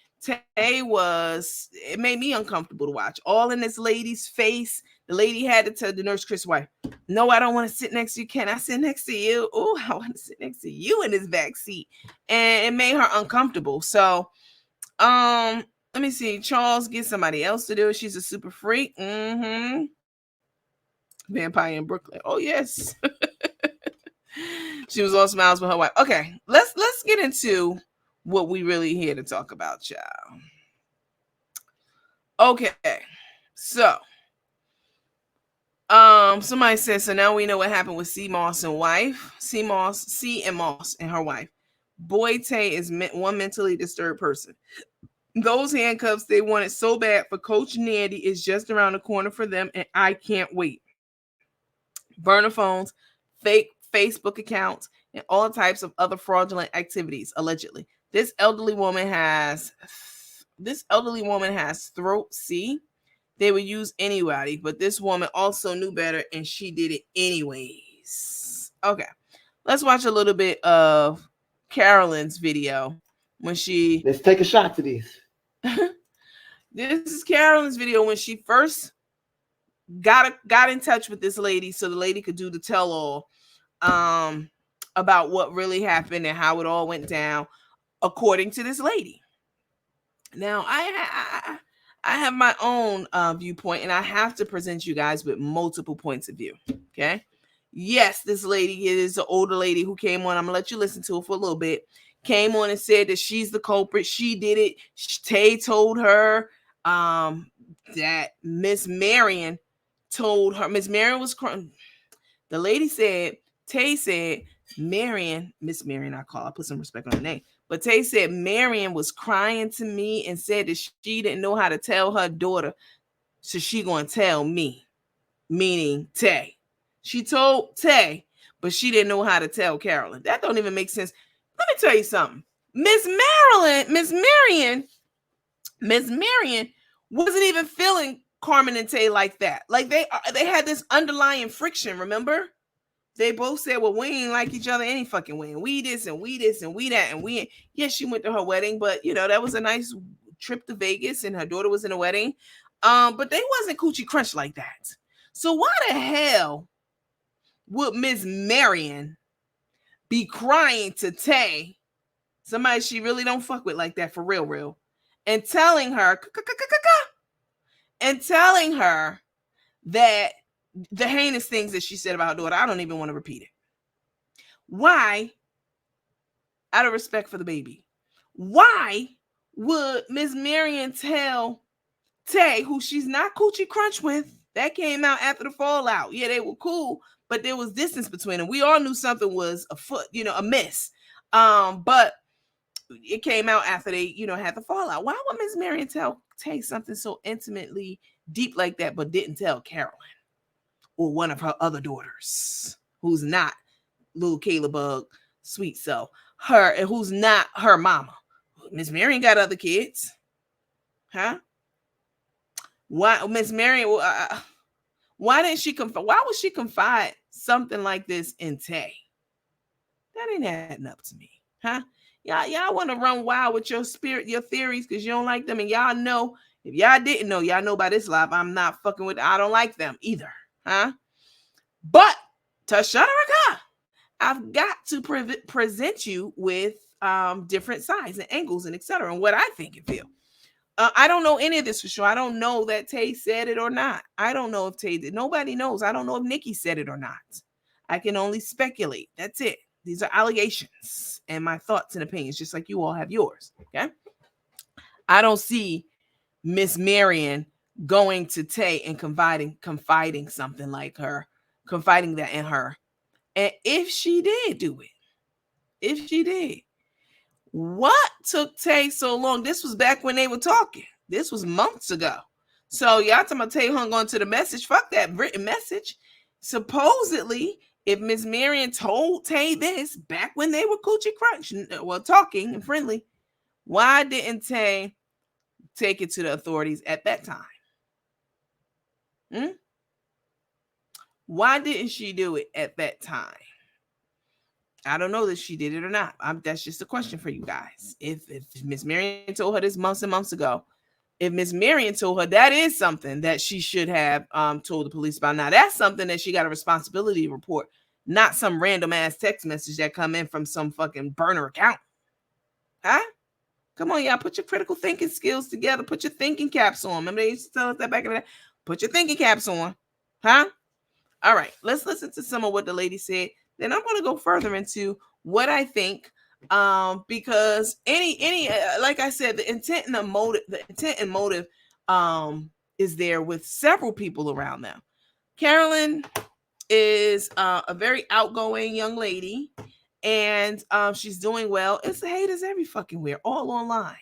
It made me uncomfortable to watch. All in this lady's face. The lady had to tell the Nurse Chris' wife, no, I don't want to sit next to you. Can I sit next to you? Oh, I want to sit next to you in this back seat. And it made her uncomfortable. So, let me see. Charles, get somebody else to do it. She's a super freak. Vampire in Brooklyn. Oh, yes. She was all smiles with her wife. Okay, let's get into what we really here to talk about, child. Okay, so somebody said, so now we know what happened with C Moss and wife. C and Moss and her wife. Boy, Tay is one mentally disturbed person. Those handcuffs they wanted so bad for Coach Nandy is just around the corner for them, and I can't wait. Burner phones, fake Facebook accounts, and all types of other fraudulent activities, allegedly. This elderly woman has throat C. They would use anybody, but this woman also knew better and she did it anyways. Okay, let's watch a little bit of Carolyn's video when she. Let's take a shot to this. This is Carolyn's video when she first got in touch with this lady so the lady could do the tell-all about what really happened and how it all went down according to this lady. Now I have my own viewpoint, and I have to present you guys with multiple points of view. Okay, yes, this lady is an older lady who came on. I'm gonna let you listen to it for a little bit. Came on and said that she's the culprit. She did it. Tay told her that Miss Marion told her. Miss Marion was crying. The lady said, Tay said, Miss Marion, I put some respect on her name. But Tay said Marion was crying to me and said that she didn't know how to tell her daughter, so she gonna tell me, meaning Tay. She told Tay, but she didn't know how to tell Carolyn. That don't even make sense. Let me tell you something. Miss Marion wasn't even feeling Carmen and Tae like that. Like they had this underlying friction, remember? They both said, well, we ain't like each other any fucking way. And we this and we this and we that. And we, yes, she went to her wedding, but that was a nice trip to Vegas and her daughter was in a wedding. But they wasn't coochie crunch like that. So why the hell would Miss Marion be crying to Tay, somebody she really don't fuck with like that for real, and telling her that the heinous things that she said about her daughter, I don't even want to repeat it. Why, out of respect for the baby, why would Miss Marion tell Tay, who she's not coochie crunch with, that came out after the fallout? Yeah, they were cool, but there was distance between them. We all knew something was afoot, amiss. But it came out after they, had the fallout. Why would Miss Marion tell Tay something so intimately deep like that, but didn't tell Carolyn or one of her other daughters, who's not little Kayla Bug, sweet self, her, and who's not her mama? Miss Marion got other kids, huh? Why, Miss Marion? Why didn't she confide? Why would she confide something like this in Tay? That ain't adding up to me, huh? Y'all want to run wild with your theories because you don't like them, and y'all know. If y'all didn't know, y'all know by this live, I'm not fucking with. I don't like them either, huh? But Tashana Raka, I've got to present you with different sides and angles and etc. and what I think and feel. I don't know any of this for sure. I don't know that Tae said it or not. I don't know if Tae did. Nobody knows. I don't know if Nikki said it or not. I can only speculate. That's it. These are allegations and my thoughts and opinions, just like you all have yours. Okay. I don't see Miss Marion going to Tae and confiding something like her, confiding that in her. And if she did do it, what took Tae so long? This was back when they were talking. This was months ago. So y'all talking about Tae hung on to the message. Fuck that written message. Supposedly, if Miss Marion told Tae this back when they were coochie crunch, well, talking and friendly, why didn't Tae take it to the authorities at that time? Why didn't she do it at that time? I don't know that she did it or not. That's just a question for you guys. If Miss Marion told her this months and months ago, if Miss Marion told her that is something that she should have told the police about. Now that's something that she got a responsibility to report, not some random ass text message that come in from some fucking burner account. Huh? Come on, y'all, put your critical thinking skills together. Put your thinking caps on. Remember they used to tell us that back in the day? Put your thinking caps on. Huh? All right, let's listen to some of what the lady said. Then I'm going to go further into what I think, because any like I said, the intent and motive is there with several people around them. Carolyn is a very outgoing young lady, and she's doing well. It's the haters every fucking where, all online,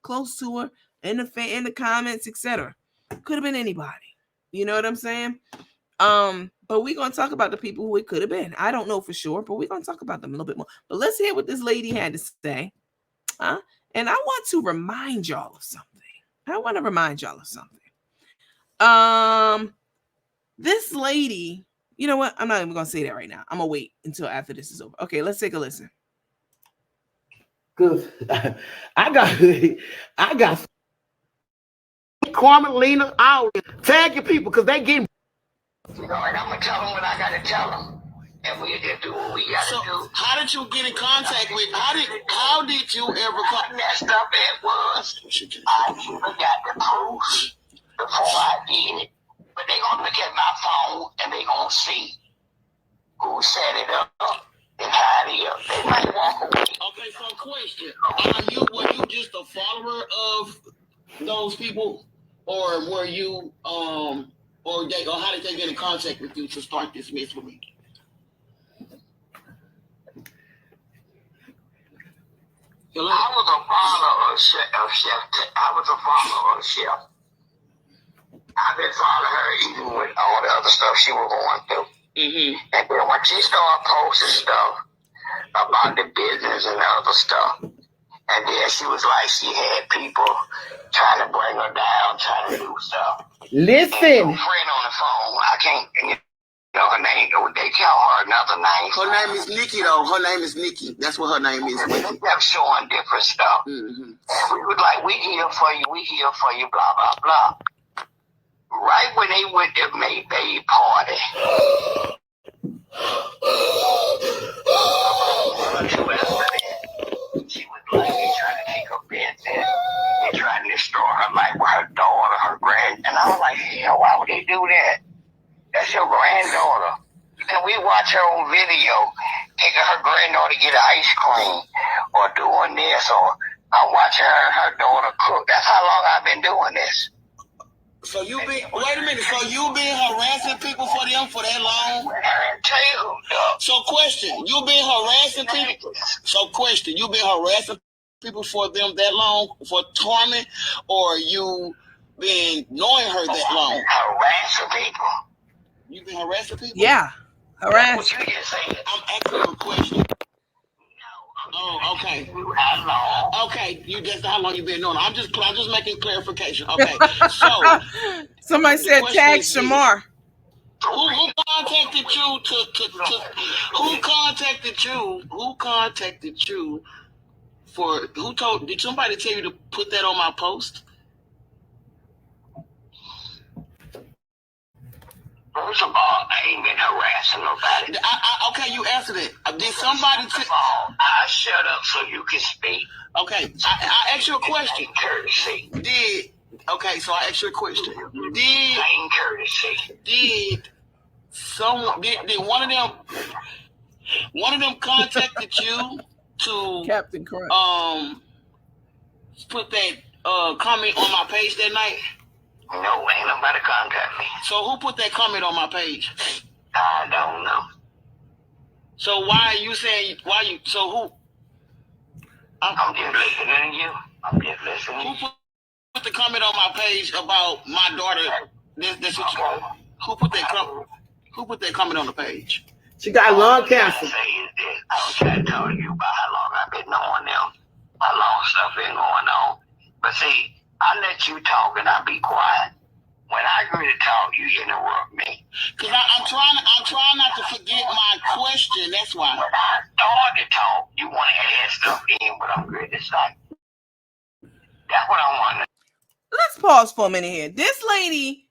close to her, in the comments, etc. Could have been anybody. You know what I'm saying? But we're gonna talk about the people who it could have been. I don't know for sure, but we're gonna talk about them a little bit more. But let's hear what this lady had to say. And I want to remind y'all of something. This lady, you know what? I'm not even gonna say that right now. I'm gonna wait until after this is over. Okay, let's take a listen. Cause I got Carmen, Lena, all tag your people because they give. And I'm gonna tell them what I gotta tell them, and we just do what we gotta do. How did you get in contact with? How did you ever? How messed up it was. I should have got the proof before I did it. But they gonna look at my phone and they gonna see who set it up and how it up. They might walk away. Okay, so question: were you just a follower of those people, or were you or how did they get in contact with you to start this mess with me? Hello? I was a follower of Chef. I was a follower of Chef. I've been following her even with all the other stuff she was going through. Mm-hmm. And then when she started posting stuff about the business and the other stuff, and then she was like, she had people trying to bring her down, trying to do stuff. Listen. And friend on the phone, I can't, her name, they call her another name. Her name is Nikki, though. Her name is Nikki. That's what her name is. They kept showing different stuff. Mm-hmm. And we was like, we here for you, blah, blah, blah. Right when they went to Mayday party, she was like, they trying to take her business. They trying to destroy her life with her daughter, her grand. And I was like, hell, why would they do that? That's your granddaughter. And we watch her on video, taking her granddaughter to get ice cream, or doing this, or I'm watching her and her daughter cook. That's how long I've been doing this. So wait a minute, so you been harassing people for that long? So question, you been harassing people? So question, you been harassing people for them that long, for torment, or you been knowing her that long? Harassing people. You been harassing people? Yeah, harassing. What you just saying? I'm asking you a question. Oh, okay. Okay, that's how long you been knowing. I'm just making clarification. Okay, so somebody said tag Shamar. Who contacted you Who contacted you Did somebody tell you to put that on my post? First of all, I ain't been harassing nobody. Okay, you answered it. Did somebody First of all, I shut up so you can speak. Okay, I asked you a question. Courtesy. Okay, so I asked you a question. Ain't courtesy. Did one of them contacted you to Captain Crunch. put that comment on my page that night? No, ain't nobody contact me. So who put that comment on my page? I don't know. So why are you saying so who? I'm just listening to you. I'm just listening. Who put the comment on my page about my daughter? Who put that comment? Who put that comment on the page? She got lung cancer. I'm trying to tell you about how long I've been knowing them. How long stuff been going on. But see, I let you talk and I be quiet. When I agree to talk, you interrupt me. Cause I'm trying not to forget my question. That's why. When I start to talk, you want to add stuff in, but I'm good to say. That's what I want. Let's pause for a minute here. This lady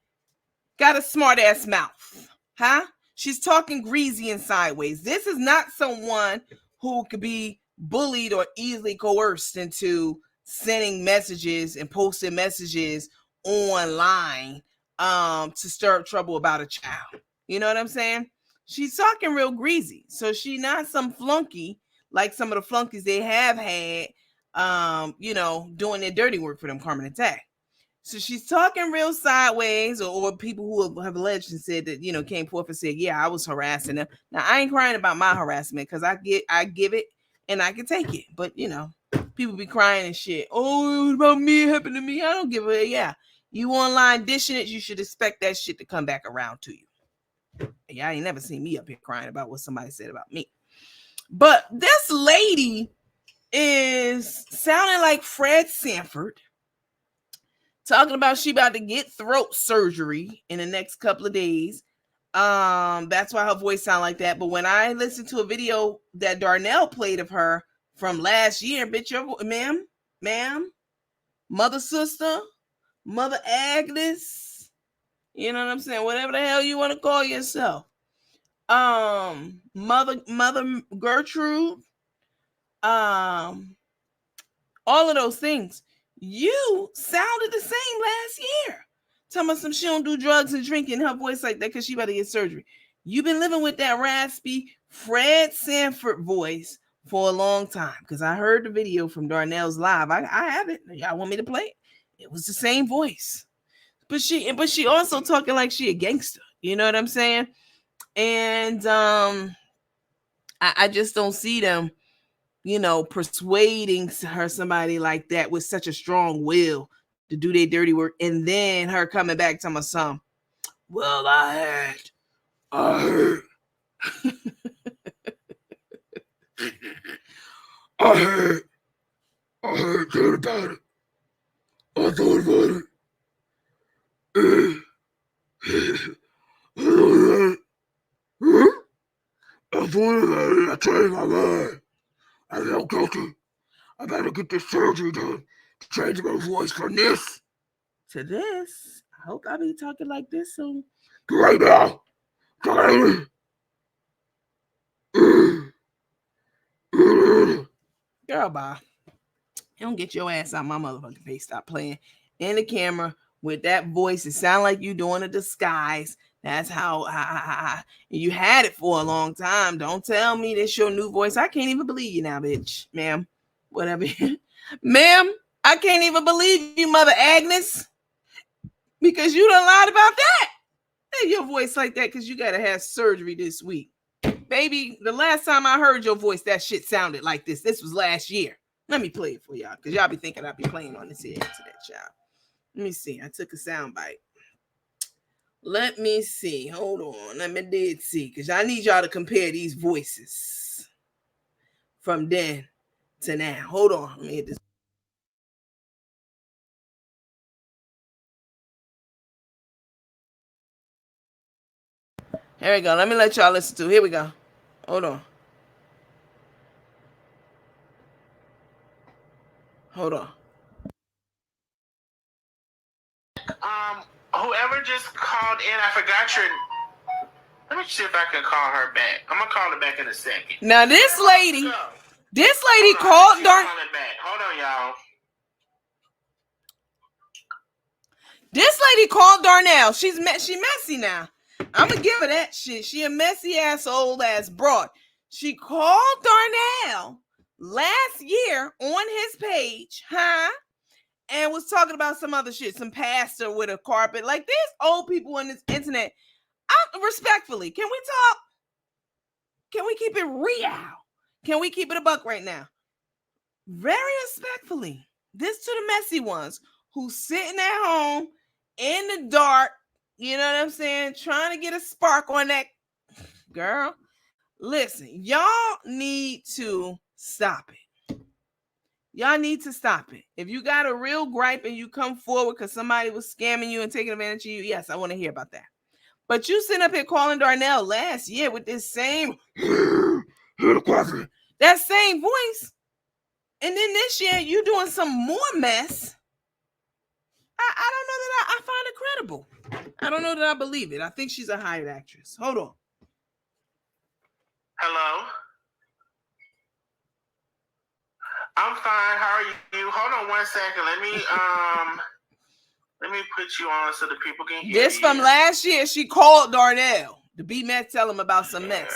got a smart ass mouth, huh? She's talking greasy and sideways. This is not someone who could be bullied or easily coerced into sending messages and posting messages online to stir up trouble about a child. You know what I'm saying? She's talking real greasy. So she's not some flunky like some of the flunkies they have had doing their dirty work for them, Carmen and Tae. So she's talking real sideways, or people who have alleged and said that, came forth and said, yeah, I was harassing them. Now, I ain't crying about my harassment because I give it and I can take it. But, people be crying and shit. Oh, it was about me, it happened to me. I don't give a, yeah. You online dishing it, you should expect that shit to come back around to you. Yeah, I ain't never seen me up here crying about what somebody said about me. But this lady is sounding like Fred Sanford, talking about she about to get throat surgery in the next couple of days. That's why her voice sound like that. But when I listened to a video that Darnell played of her from last year, bitch, your ma'am, mother sister, mother Agnes, you know what I'm saying? Whatever the hell you want to call yourself. Mother Gertrude, all of those things. You sounded the same last year. Talking about some she don't do drugs and drinking, her voice like that because she about to get surgery. You've been living with that raspy Fred Sanford voice for a long time because I heard the video from Darnell's live. I have it. Y'all want me to play it? It was the same voice. But she also talking like she a gangster. You know what I'm saying? And I just don't see them persuading her somebody like that with such a strong will to do their dirty work, and then her coming back to my son. Well, I heard, I heard that about it. I thought about it. I thought about it. I changed my mind. I said, okay, I better get this surgery done to change my voice from this to this. I hope I'll be talking like this soon. Right now. Girl, bye. You don't get your ass out my motherfucking face. Stop playing in the camera with that voice. It sound like you doing a disguise. That's how you had it for a long time. Don't tell me this your new voice. I can't even believe you now, bitch. Ma'am. Whatever. Ma'am, I can't even believe you, Mother Agnes. Because you done lied about that. Hey, your voice like that because you got to have surgery this week. Baby, the last time I heard your voice, that shit sounded like this. This was last year. Let me play it for y'all because y'all be thinking I'll be playing on this here internet, child. Let me see. I took a sound bite. Let me see. Hold on. Let me see because I need y'all to compare these voices from then to now. Hold on. Let me hit this. Here we go. Let me let y'all listen to. Here we go. Hold on. Hold on. Whoever just called in, I forgot your. Let me see if I can call her back. I'm gonna call her back in a second. Now this lady called Darnell. Hold on, y'all. This lady called Darnell. She messy now. I'm gonna give her that shit. She a messy ass old ass broad. She called Darnell last year on his page, and was talking about some other shit, some pastor with a carpet. Like, there's old people on this internet. Respectfully, can we talk? Can we keep it real? Can we keep it a buck right now? Very respectfully, this to the messy ones who's sitting at home in the dark, you know what I'm saying, trying to get a spark on that girl. Listen, y'all need to stop it. Y'all need to stop it. If you got a real gripe and you come forward because somebody was scamming you and taking advantage of you, yes, I want to hear about that. But you sitting up here calling Darnell last year with this same that same voice, and then this year you doing some more mess. I don't know that I find it credible. I don't know that I believe it. I think she's a hired actress. Hold on. Hello. I'm fine. How are you? Hold on 1 second. Let me put you on so the people can hear This from last year. She called Darnell to be mess, tell him about some mess.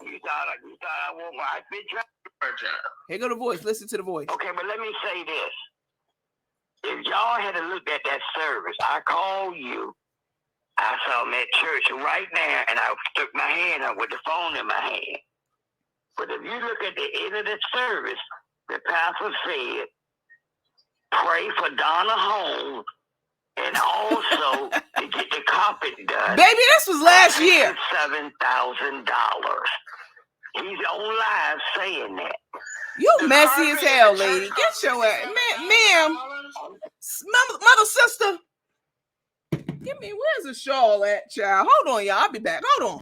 You thought I want my bitch job? Here go the voice. Listen to the voice. Okay, but let me say this. If y'all had looked at that service, I called you. I saw them at church right now, and I stuck my hand up with the phone in my hand. But if you look at the end of the service, the pastor said, pray for Donna Holmes, and also to get the carpet done. Baby, this was last year. $7,000. He's on live saying that. You messy as hell, lady. Get your ass, ma'am, mother sister. Give me, where's the shawl at, child? Hold on, y'all. I'll be back. Hold on.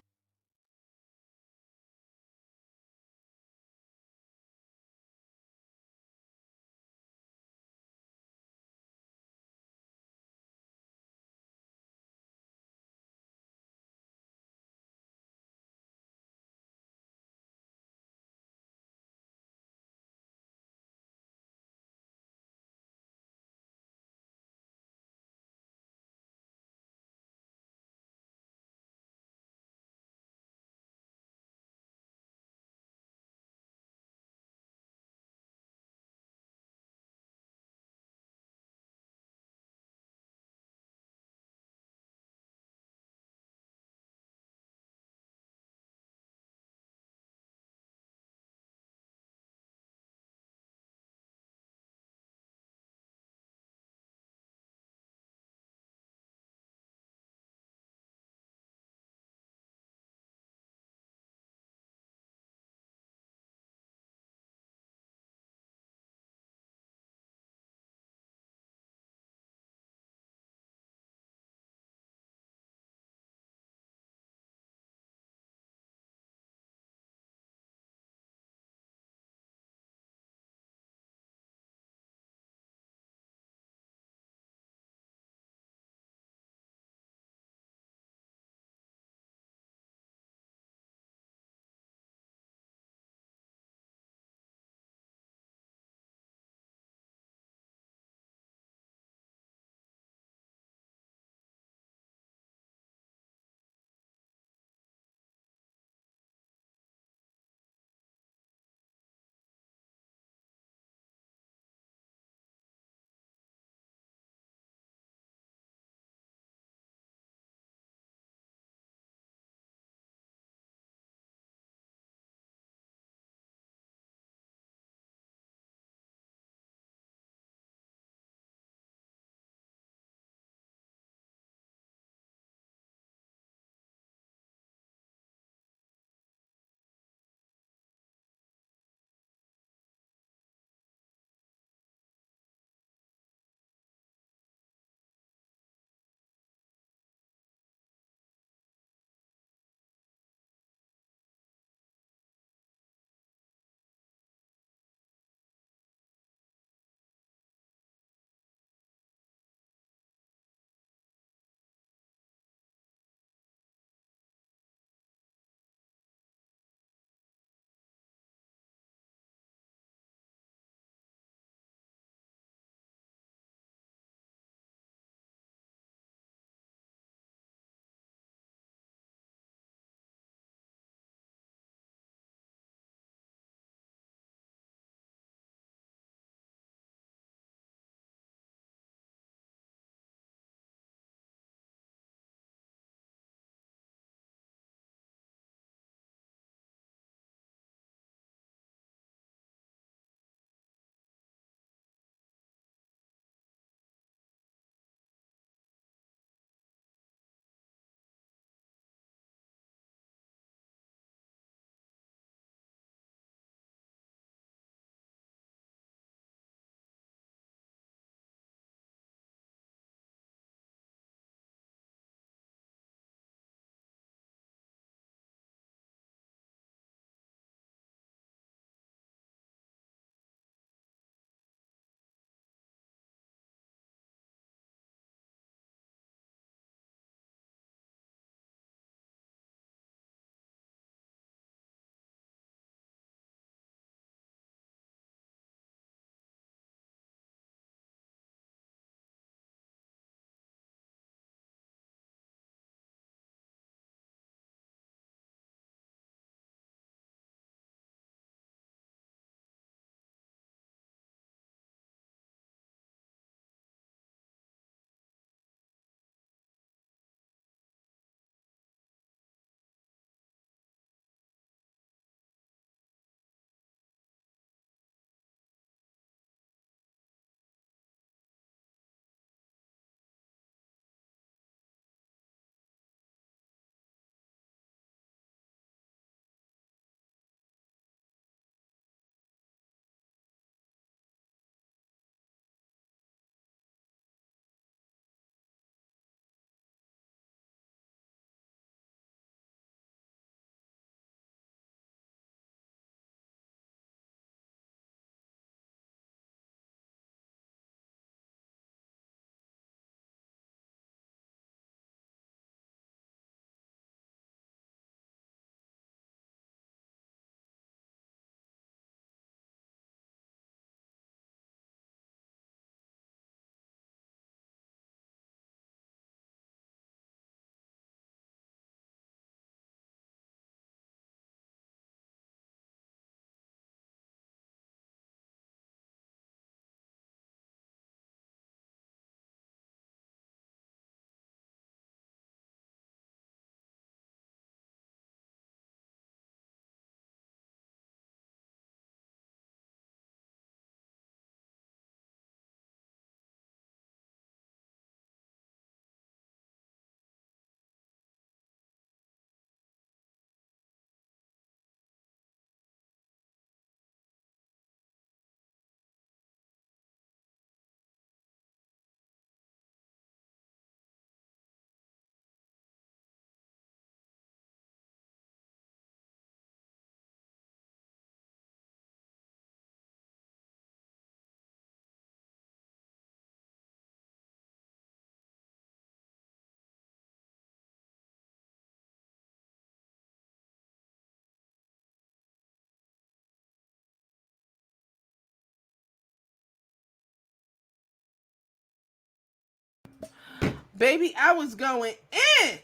Baby, I was going in.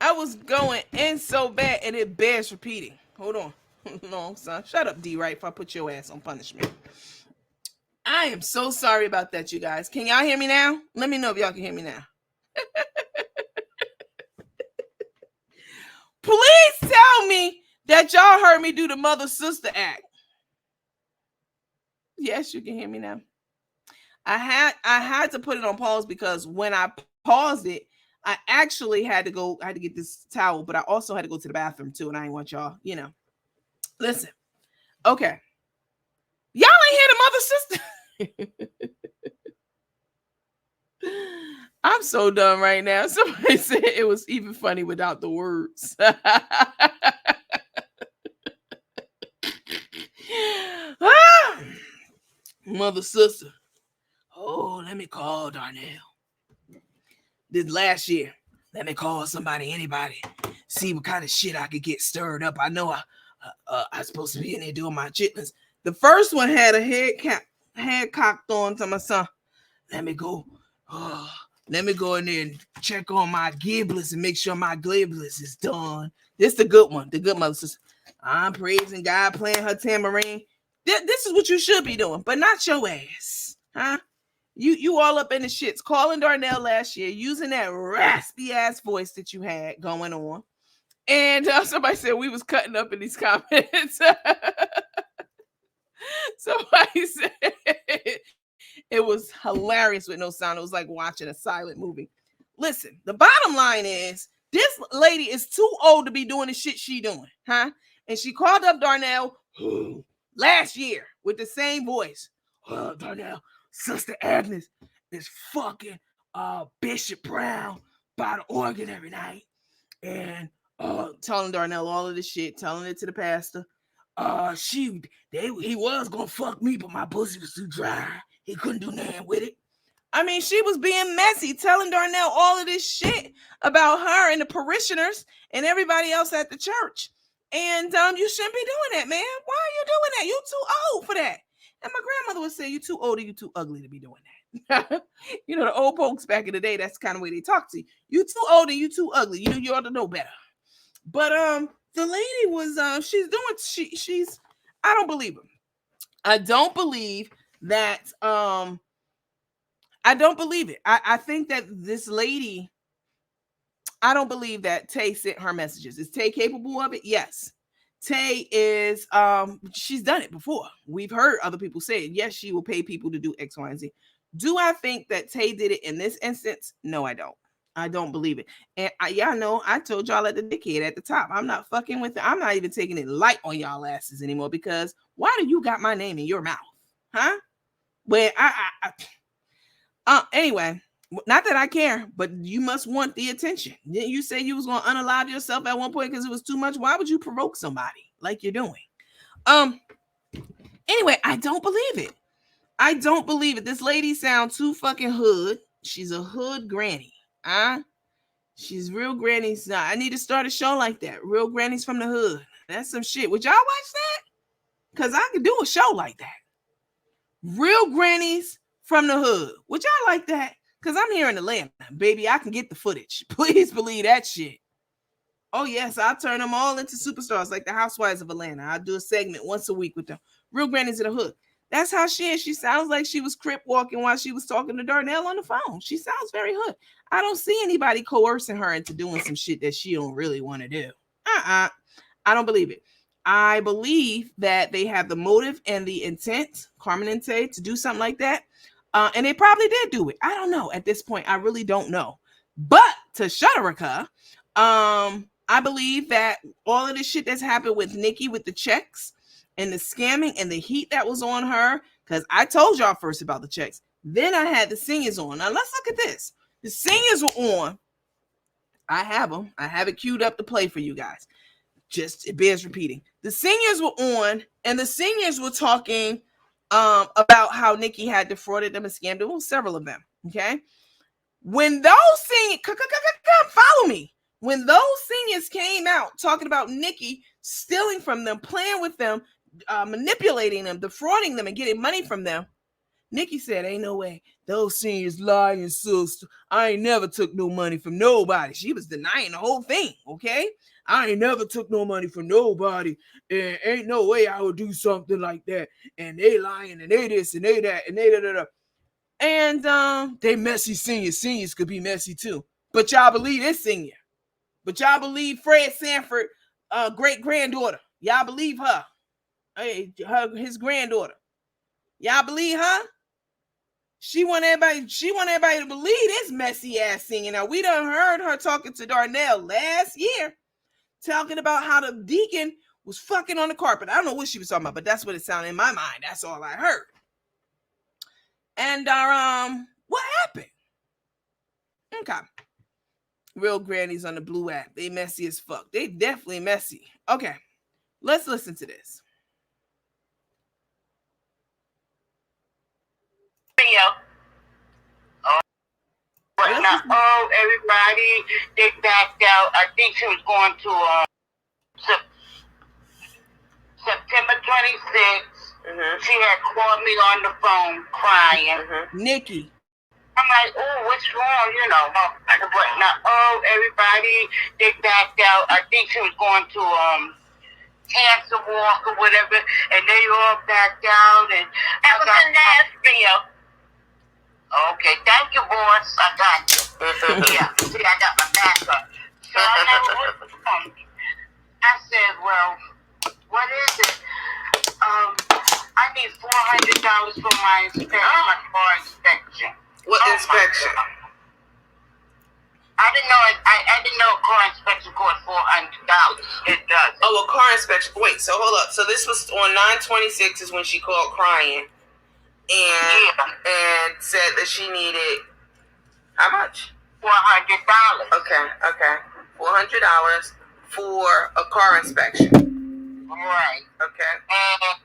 I was going in so bad, and it bears repeating. Hold on. No, son. Shut up, D-Right, if I put your ass on punishment. I am so sorry about that, you guys. Can y'all hear me now? Let me know if y'all can hear me now. Please tell me that y'all heard me do the mother-sister act. Yes, you can hear me now. I had to put it on pause because when I paused it, I actually had to get this towel, but I also had to go to the bathroom too, and I didn't want y'all, listen. Okay. Y'all ain't hear the mother-sister. I'm so done right now. Somebody said it was even funny without the words. Mother sister. Oh, let me call Darnell. This last year, let me call anybody, see what kind of shit I could get stirred up. I know I supposed to be in there doing my chitlins. The first one had a head cocked on to my son. Let me go in there and check on my giblets and make sure my giblets is done. This the good one, the good mother sister. I'm praising God, playing her tambourine. This is what you should be doing, but not your ass, huh? You all up in the shits, calling Darnell last year, using that raspy ass voice that you had going on. And somebody said we was cutting up in these comments. Somebody said it was hilarious with no sound. It was like watching a silent movie. Listen, the bottom line is this lady is too old to be doing the shit she doing, huh? And she called up Darnell last year with the same voice. Darnell, Sister Agnes is fucking Bishop Brown by the organ every night. And telling Darnell all of this shit, telling it to the pastor. He was gonna fuck me, but my pussy was too dry. He couldn't do nothing with it. I mean, she was being messy, telling Darnell all of this shit about her and the parishioners and everybody else at the church. And you shouldn't be doing that, man. Why are you doing that? You too old for that. And my grandmother would say, you too old or you too ugly to be doing that. The old folks back in the day, that's the kind of way they talk to you. You too old and you too ugly. You ought to know better. But the lady was she's I don't believe her. I don't believe that I don't believe it. I think that this lady, I don't believe that Tae sent her messages. Is Tae capable of it? Yes. Tae is she's done it before. We've heard other people say it. Yes, she will pay people to do X, Y, and Z. Do I think that Tae did it in this instance? No, I don't. I don't believe it. And y'all know I told y'all at the dickhead at the top. I'm not fucking with it. I'm not even taking it light on y'all asses anymore because why do you got my name in your mouth? Huh? Well, anyway, not that I care, but you must want the attention. Didn't you say you was going to unalive yourself at one point because it was too much? Why would you provoke somebody like you're doing? Anyway, I don't believe it. I don't believe it. This lady sounds too fucking hood. She's a hood granny. She's real grannies. I need to start a show like that. Real grannies from the hood. That's some shit. Would y'all watch that? Because I could do a show like that. Real grannies from the hood. Would y'all like that? Because I'm here in Atlanta. Baby, I can get the footage. Please believe that shit. Oh, yes. I'll turn them all into superstars like the Housewives of Atlanta. I'll do a segment once a week with them. Real grannies in the hood. That's how she is. She sounds like she was crip walking while she was talking to Darnell on the phone. She sounds very hood. I don't see anybody coercing her into doing some shit that she don't really want to do. I don't believe it. I believe that they have the motive and the intent, Carmen and Tae, to do something like that. And they probably did do it. I don't know. At this point, I really don't know. But to Shutterica, I believe that all of the shit that's happened with Nikki with the checks and the scamming and the heat that was on her, because I told y'all first about the checks. Then I had the singers on. Now let's look at this. The singers were on. I have them. I have it queued up to play for you guys. Just it bears repeating. The singers were on, and the singers were talking about how Nikki had defrauded them and scammed them. Well, several of them. Okay. When those singers, come follow me. When those singers came out talking about Nikki stealing from them, playing with them, manipulating them, defrauding them, and getting money from them, Nikki said, ain't no way. Those seniors lying, sister. I ain't never took no money from nobody. She was denying the whole thing, okay? I ain't never took no money from nobody. And ain't no way I would do something like that. And they lying and they this and they that and they da. And they messy seniors. Seniors could be messy too. But y'all believe this senior. But y'all believe Fred Sanford, great granddaughter. Y'all believe her. His granddaughter. Y'all believe her? She want everybody to believe this messy ass singing. Now we done heard her talking to Darnell last year, talking about how the deacon was fucking on the carpet. I don't know what she was talking about, but that's what it sounded in my mind. That's all I heard. And what happened? Okay. Real grannies on the blue app. They messy as fuck. They definitely messy. Okay. Let's listen to this. Everybody, they backed out. I think she was going to September 26th. She had called me on the phone crying. Nikki. I'm like, oh, what's wrong? You know, but now, everybody, they backed out. I think she was going to cancer walk or whatever, and they all backed out. And I was in Nashville. Okay, thank you, boys. I got you. Yeah, see, I got my back up. So I said, well, what is it? I need $400 for my inspection, my car inspection. What inspection? I didn't know. I didn't know a car inspection cost $400. It does. Oh, a car inspection. Wait, so hold up. So this was on 9/26 is when she called crying, and said that she needed how much? $400. Okay. $400 for a car inspection. Right. Okay. And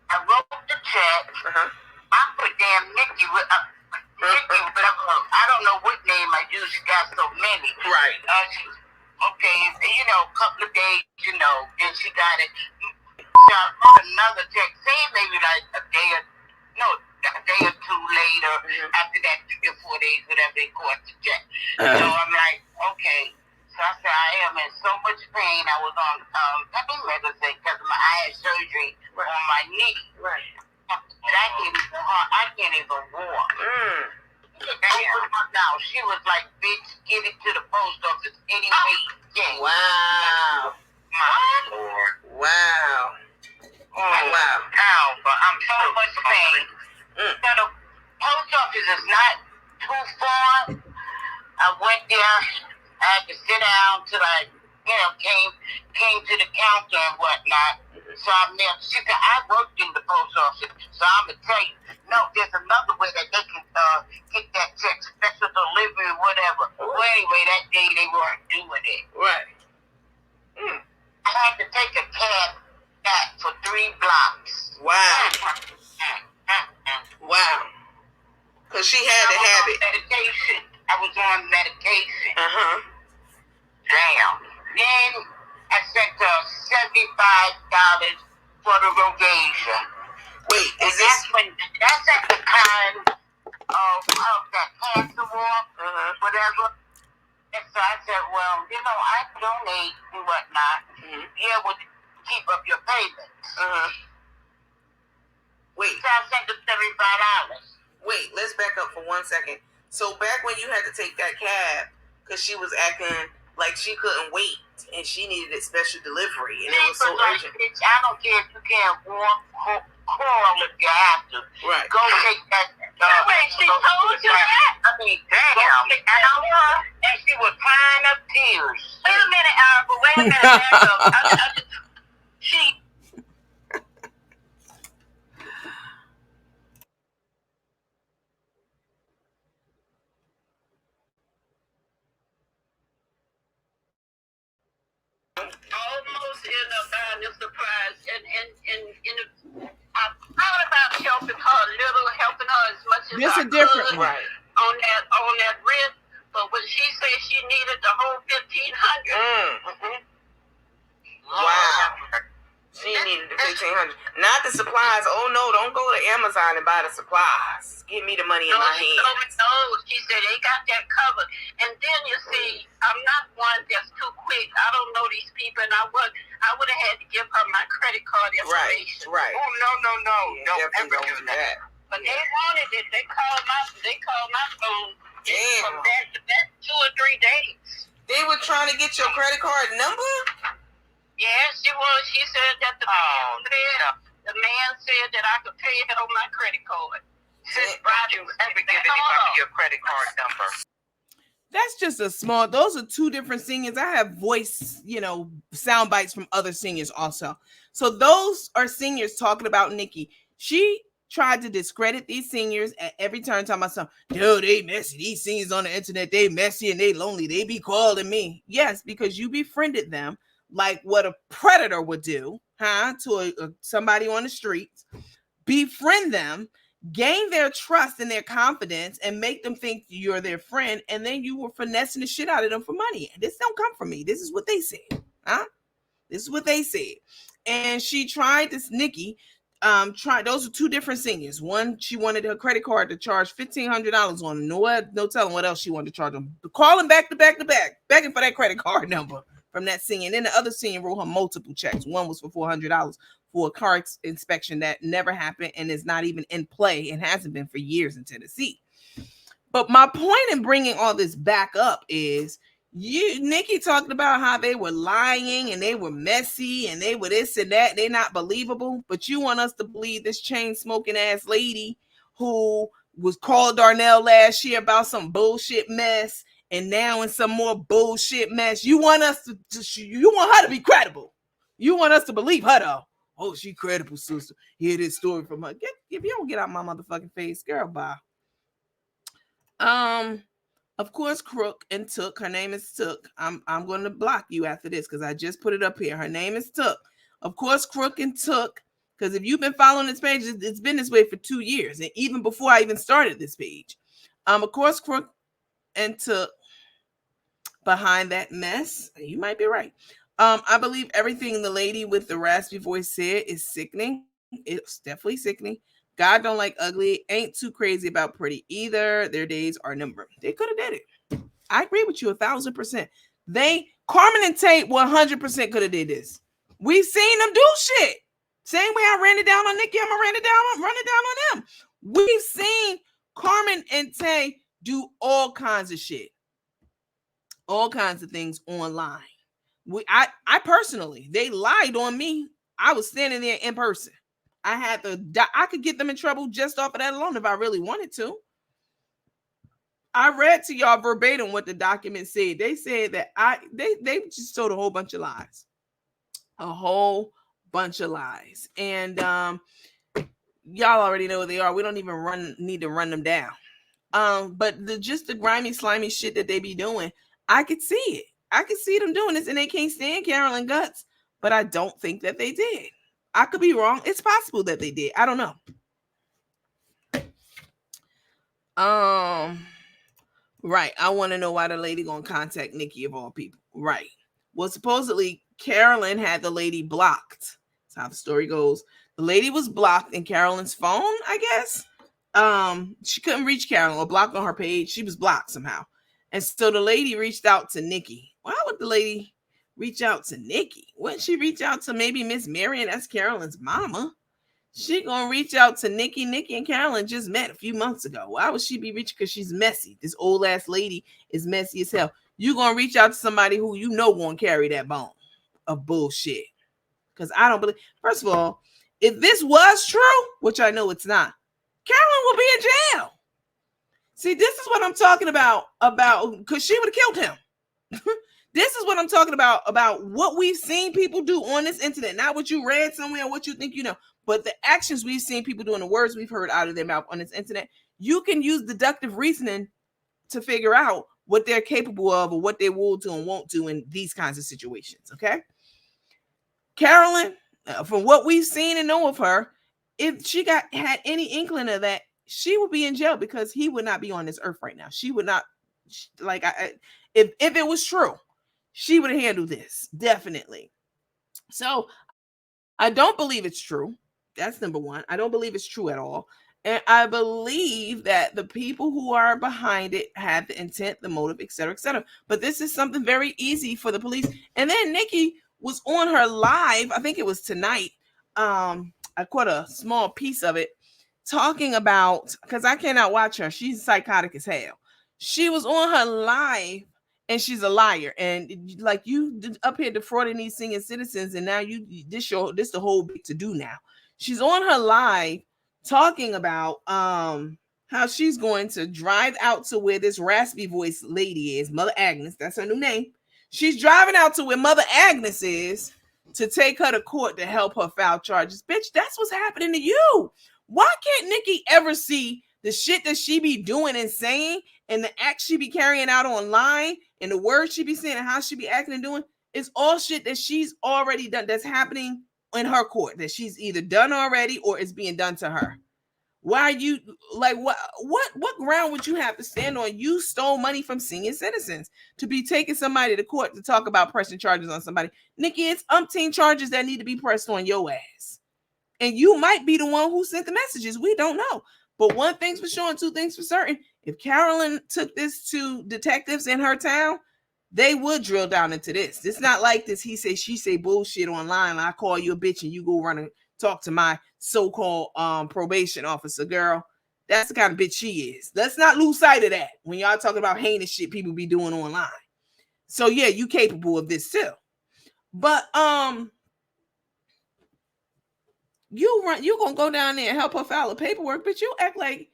I wrote the check. I put damn Nikki with. I don't know what name I used. She got so many. Right. Okay, a couple of days, then she got it. So I wrote another check, say maybe like a day or two later. After that, 3 or 4 days, whatever they caught the check. So I'm like, okay. So I said, I am in so much pain. I was on medicine because I had surgery on my knee. Right. I can't even walk. Now she was like, bitch, get it to the post office anyway. Wow. My Lord. Wow. Wow. But I'm so much pain. So the post office is not too far. I went there. I had to sit down till I, came to the counter and whatnot. So I'm there. She said, I worked in the post office, so I'm going to tell you, no, there's another way that they can get that check, special delivery, whatever. Well, anyway, that day they weren't doing it. Right. I had to take a cab back for 3 blocks. Wow. Wow. Because she had to have it. Medication. I was on medication. Damn. Then I sent her $75 for the rogation. Wait, that's at the time of that cancer walk, whatever. And so I said, well, I donate and whatnot. Yeah, would keep up your payments. Wait. So I sent her $75. Wait, let's back up for 1 second. So back when you had to take that cab, because she was acting like she couldn't wait, and she needed a special delivery, and it was so urgent. Bitch, I don't care if you can't walk, crawl if you have to. Right. Go take that. Wait, she told you that? I mean, damn. And she was crying up tears. Wait a minute, Albert. Wait a minute. She. Almost in a minor surprise, and I thought about helping her a little, helping her as much as This I a different could one. on that rent. But when she said she needed the whole $1,500, Wow. She needed the $1,500. $1,500. Not the supplies. Oh no, don't go to Amazon and buy the supplies. Give me the money in my hand. She told me no. She said they got that covered. And then you see, I'm not one that's too quick. I don't know these people, and I would have had to give her my credit card information. Right. Oh no. Yeah, Don't ever do that. But they wanted it. They called my phone. Damn. From back to back 2 or 3 days. They were trying to get your credit card number? Yes, she was. She said that the man said that I could pay it on my credit card. Don't you ever give anybody your credit card number. That's just a small, those are 2 different singers. I have voice, sound bites from other singers also. So those are singers talking about Nikki. She tried to discredit these singers at every turn, talking about something. Yo, they messy. These singers on the internet, they messy and they lonely. They be calling me. Yes, because you befriended them like what a predator would do, to somebody on the streets. Befriend them, gain their trust and their confidence, and make them think you're their friend, and then you were finessing the shit out of them for money. This don't come from me. This is what they said. This is what they said. And she tried this, Nikki, those are 2 different singers. One, she wanted her credit card to charge $1,500 on. No telling what else she wanted to charge them. Calling back to back, begging for that credit card number from that singer. And then the other singer wrote her multiple checks. One was for $400 for a car inspection that never happened and is not even in play and hasn't been for years in Tennessee. But my point in bringing all this back up is Nikki talked about how they were lying and they were messy and they were this and that. They're not believable. But you want us to believe this chain smoking ass lady who was called Darnell last year about some bullshit mess and now in some more bullshit mess. You want us you want her to be credible. You want us to believe her though. Oh, she credible, sister. Hear this story from her. If you don't get out my motherfucking face, girl, bye. Of course, Crook and Took. Her name is Took. I'm going to block you after this because I just put it up here. Her name is Took. Of course, Crook and Took. Because if you've been following this page, it's been this way for 2 years, and even before I even started this page. Of course, Crook and Took behind that mess. You might be right. I believe everything the lady with the raspy voice said is sickening. It's definitely sickening. God don't like ugly. Ain't too crazy about pretty either. Their days are numbered. They could have did it. I agree with you 1,000%. Carmen and Tae 100% could have did this. We've seen them do shit. Same way I ran it down on Nikki, I'm gonna run it down on them. We've seen Carmen and Tae do all kinds of shit. All kinds of things online. I personally, they lied on me. I was standing there in person. I could get them in trouble just off of that alone if I really wanted to. I read to y'all verbatim what the document said. They said that they just told a whole bunch of lies. A whole bunch of lies. And y'all already know what they are. We don't even need to run them down. But just the grimy, slimy shit that they be doing, I could see it. I could see them doing this, and they can't stand Carolyn Guts, but I don't think that they did. I could be wrong. It's possible that they did. I don't know. Right. I want to know why the lady gonna contact Nikki of all people. Right. Well, supposedly Carolyn had the lady blocked. That's how the story goes. The lady was blocked in Carolyn's phone, I guess. She couldn't reach Carolyn or blocked on her page. She was blocked somehow. And so the lady reached out to Nikki. Why would the lady reach out to Nikki? Wouldn't she reach out to maybe Miss Marion? That's Carolyn's mama. She gonna reach out to Nikki. Nikki and Carolyn just met a few months ago. Why would she be reaching? Because she's messy. This old ass lady is messy as hell. You gonna reach out to somebody who you know gonna carry that bone of bullshit. Because I don't believe. First of all, if this was true, which I know it's not, Carolyn will be in jail. See, this is what I'm talking about because she would have killed him. This is what I'm talking about what we've seen people do on this internet, not what you read somewhere or what you think you know, but the actions we've seen people do and the words we've heard out of their mouth on this internet. You can use deductive reasoning to figure out what they're capable of or what they will do and won't do in these kinds of situations, okay? Carolyn, from what we've seen and know of her, if she had any inkling of that, she would be in jail because he would not be on this earth right now. She would not, if it was true, she would have handled this, definitely. So I don't believe it's true. That's number one. I don't believe it's true at all. And I believe that the people who are behind it had the intent, the motive, et cetera, et cetera. But this is something very easy for the police. And then Nikki was on her live, I think it was tonight. I caught a small piece of it talking about, because I cannot watch her. She's psychotic as hell. She was on her live and she's a liar. And like, you up here defrauding these senior citizens, and now this the whole big to do now. She's on her live talking about how she's going to drive out to where this raspy voice lady is, Mother Agnes. That's her new name. She's driving out to where Mother Agnes is to take her to court to help her file charges. Bitch, that's what's happening to you. Why can't Nikki ever see the shit that she be doing and saying, and the act she be carrying out online, and the words she be saying, and how she be acting and doing? Is all shit that she's already done, that's happening in her court, that she's either done already or is being done to her. Why are you like, what ground would you have to stand on? You stole money from senior citizens to be taking somebody to court to talk about pressing charges on somebody. Nikki, it's umpteen charges that need to be pressed on your ass. And you might be the one who sent the messages. We don't know. But one thing's for sure and two things for certain. If Carolyn took this to detectives in her town, they would drill down into this. It's not like this he say, she say bullshit online. I call you a bitch and you go run and talk to my so-called probation officer. Girl, that's the kind of bitch she is. Let's not lose sight of that when y'all talking about heinous shit people be doing online. So yeah, you capable of this too. But you gonna go down there and help her file the paperwork, but you act like,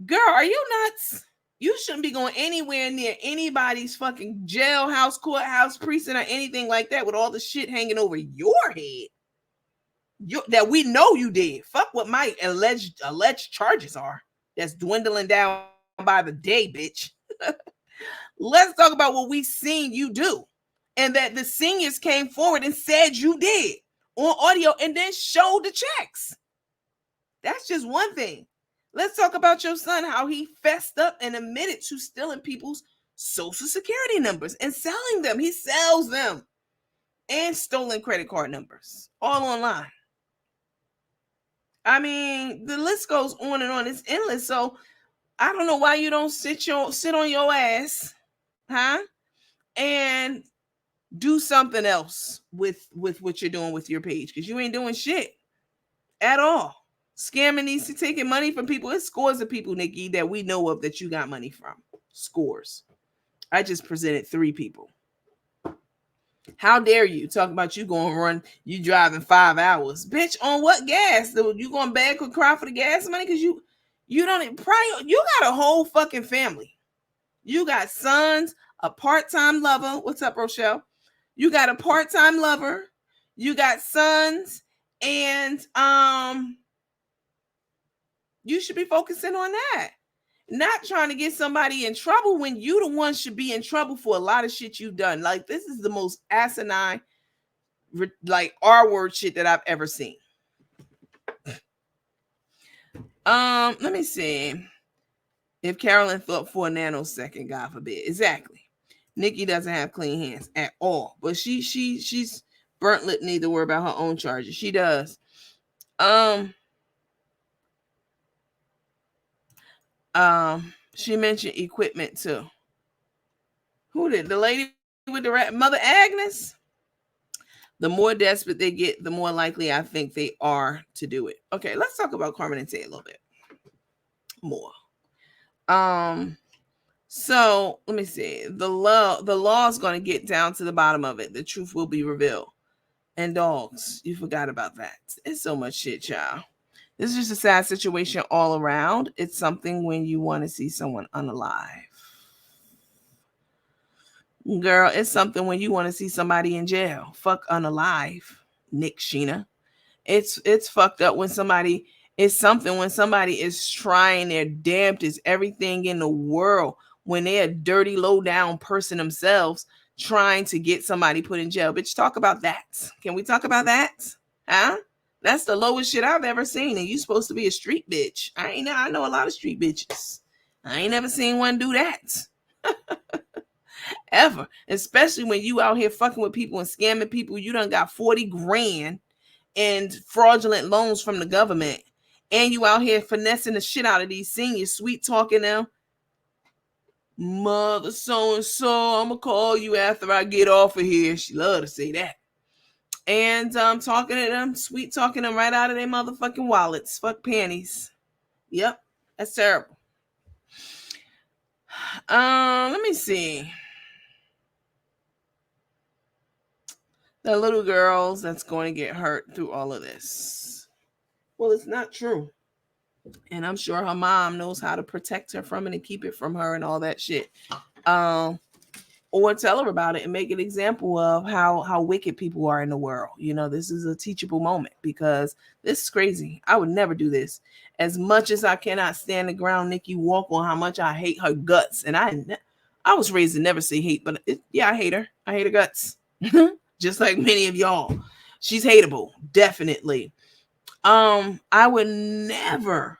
girl, are you nuts? You shouldn't be going anywhere near anybody's fucking jailhouse, courthouse, precinct, or anything like that with all the shit hanging over your head. That we know you did. Fuck what my alleged charges are. That's dwindling down by the day, bitch. Let's talk about what we seen you do. And that the seniors came forward and said you did on audio and then showed the checks. That's just one thing. Let's talk about your son, how he fessed up and admitted to stealing people's social security numbers and selling them. He sells them. And stolen credit card numbers. All online. I mean, the list goes on and on. It's endless. So I don't know why you don't sit on your ass, huh? And do something else with what you're doing with your page, because you ain't doing shit at all. Scamming these, taking money from people. It's scores of people, Nikki, that we know of that you got money from. Scores. I just presented 3 people. How dare you talk about you going to run, you driving 5 hours. Bitch, on what gas? You going to beg or cry for the gas money? Because you don't, you got a whole fucking family. You got sons, a part-time lover. What's up, Rochelle? You got a part-time lover. You got sons, and you should be focusing on that. Not trying to get somebody in trouble when you the one should be in trouble for a lot of shit you've done. Like, this is the most asinine, like, R-word shit that I've ever seen. Let me see. If Carolyn thought for a nanosecond, God forbid. Exactly. Nikki doesn't have clean hands at all. But she's burnt lip, need to worry about her own charges. She does. She mentioned equipment too. Who did? The lady with the Mother Agnes? The more desperate they get, the more likely I think they are to do it. Okay, let's talk about Carmen and Tae a little bit more. So let me see. The law is going to get down to the bottom of it. The truth will be revealed. And dogs, you forgot about that. It's so much shit, child. This is just a sad situation all around. It's something when you want to see someone unalive. Girl, it's something when you want to see somebody in jail. Fuck unalive, Nick Sheena. It's fucked up when somebody, it's something when somebody is trying their damnedest, everything in the world, when they're a dirty, low-down person themselves, trying to get somebody put in jail. Bitch, talk about that. Can we talk about that? Huh? That's the lowest shit I've ever seen. And you supposed to be a street bitch. I know a lot of street bitches. I ain't never seen one do that. Ever. Especially when you out here fucking with people and scamming people. You done got 40 grand and fraudulent loans from the government, and you out here finessing the shit out of these seniors, sweet talking them. Mother so-and-so, I'm gonna call you after I get off of here. She love to say that. And talking to them, sweet talking them right out of their motherfucking wallets. Fuck panties. Yep, that's terrible. Let me see. The little girls that's going to get hurt through all of this. Well, it's not true. And I'm sure her mom knows how to protect her from it and keep it from her and all that shit. Or tell her about it and make an example of how wicked people are in the world. You know, this is a teachable moment because this is crazy. I would never do this. As much as I cannot stand the ground Nikki walk on, how much I hate her guts. And I was raised to never say hate, but I hate her. I hate her guts. Just like many of y'all. She's hateable, definitely. I would never,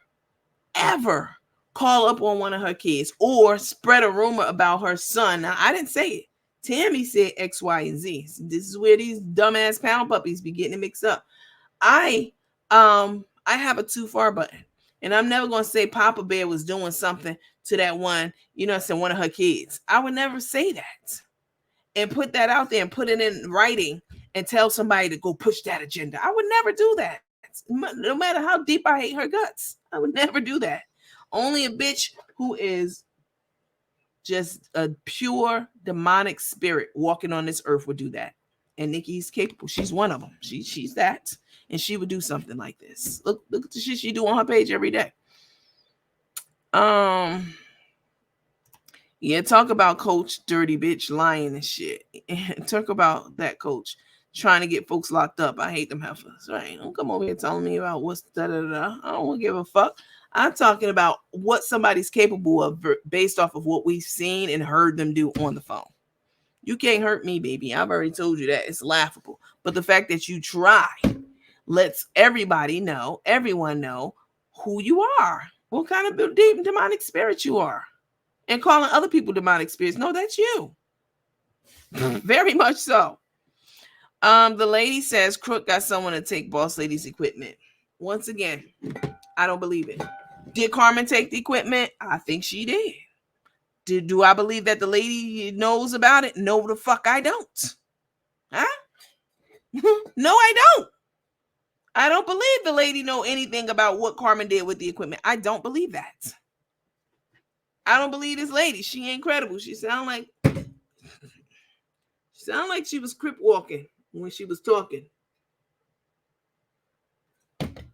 ever call up on one of her kids or spread a rumor about her son. Now, I didn't say it. Tammy said X, Y, and Z. This is where these dumbass pound puppies be getting it mixed up. I have a too far button, and I'm never gonna say Papa Bear was doing something to that one, one of her kids. I would never say that and put that out there and put it in writing and tell somebody to go push that agenda. I would never do that. No matter how deep I hate her guts, I would never do that. Only a bitch who is just a pure demonic spirit walking on this earth would do that. And Nikki's capable. She's one of them. She's that. And she would do something like this. Look at the shit she do on her page every day. Yeah, talk about coach dirty bitch lying and shit. Talk about that coach trying to get folks locked up. I hate them heifers. Right? Don't come over here telling me about what's da-da-da. I don't give a fuck. I'm talking about what somebody's capable of based off of what we've seen and heard them do on the phone. You can't hurt me, baby. I've already told you that. It's laughable. But the fact that you try lets everybody know, everyone know who you are, what kind of deep demonic spirit you are. And calling other people demonic spirits. No, that's you. Very much so. The lady says Crook got someone to take Boss Lady's equipment. Once again, I don't believe it. Did Carmen take the equipment? I think she did. Do I believe that the lady knows about it? No, the fuck I don't. Huh? No, I don't. I don't believe the lady know anything about what Carmen did with the equipment. I don't believe that. I don't believe this lady. She ain't credible. She sound like she was crip walking when she was talking. That's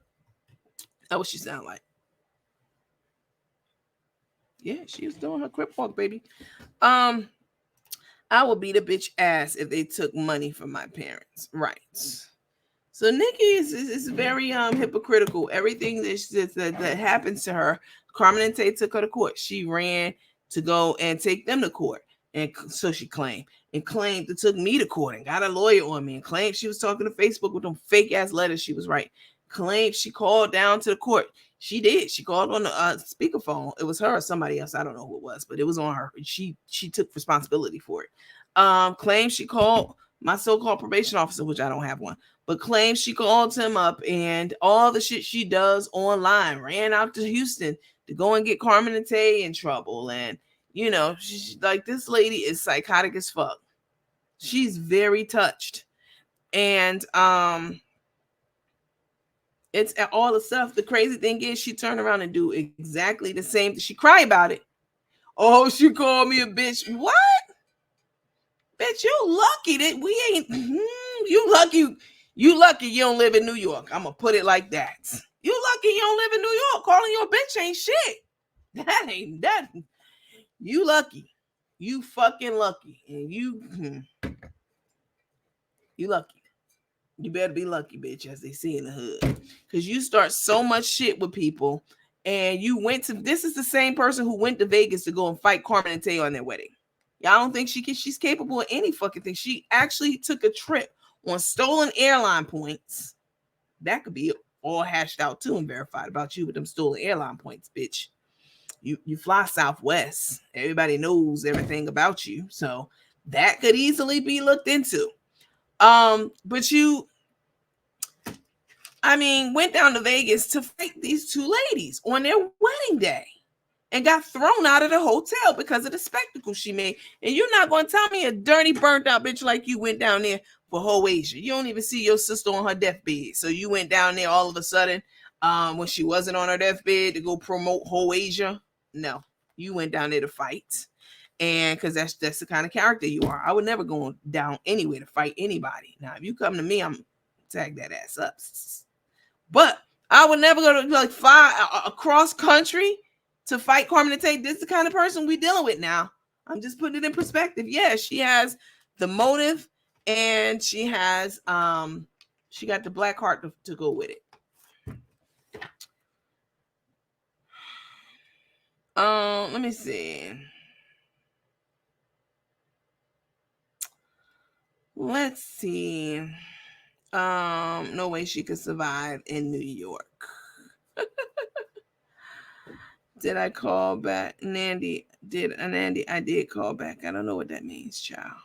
what she sound like. Yeah, she was doing her crip walk, baby. I would beat a bitch ass if they took money from my parents. Right. So Nikki is very hypocritical. Everything that happens to her, Carmen and Tae took her to court. She ran to go and take them to court. And so she claimed it took me to court and got a lawyer on me and claimed she was talking to Facebook with them fake ass letters she was writing. Claimed she called down to the court. She did. She called on the speakerphone. It was her or somebody else. I don't know who it was, but it was on her. She took responsibility for it. Claimed she called my so-called probation officer, which I don't have one, but claims she called him up and all the shit she does online, ran out to Houston to go and get Carmen and Tae in trouble. And, she's like, this lady is psychotic as fuck. She's very touched. And, it's all the stuff. The crazy thing is she turned around and do exactly the same. She cry about it. Oh, she called me a bitch. What? Bitch, you lucky that we ain't. You lucky you don't live in New York. I'm gonna put it like that. You lucky you don't live in New York. Calling your bitch ain't shit. That ain't that. You lucky. You fucking lucky. And you lucky. You better be lucky, bitch, as they say in the hood. Because you start so much shit with people. And this is the same person who went to Vegas to go and fight Carmen and Tae on their wedding. Y'all don't think she's capable of any fucking thing. She actually took a trip on stolen airline points. That could be all hashed out too and verified about you with them stolen airline points, bitch. You fly Southwest. Everybody knows everything about you. So that could easily be looked into. But I mean, went down to Vegas to fight these two ladies on their wedding day and got thrown out of the hotel because of the spectacle she made. And you're not going to tell me a dirty, burnt out bitch like you went down there for Hoasia. You don't even see your sister on her deathbed. So you went down there all of a sudden when she wasn't on her deathbed to go promote Hoasia. No, you went down there to fight. And because that's the kind of character you are. I would never go down anywhere to fight anybody. Now, if you come to me, I'm tag that ass up. But I would never go to like fly across country to fight Carmen and Tae. This is the kind of person we dealing with now. I'm just putting it in perspective. Yeah, she has the motive and she has she got the black heart to go with it. Let me see. Let's see. No way she could survive in New York. Did I call back? Nandy, I did call back. I don't know what that means, child.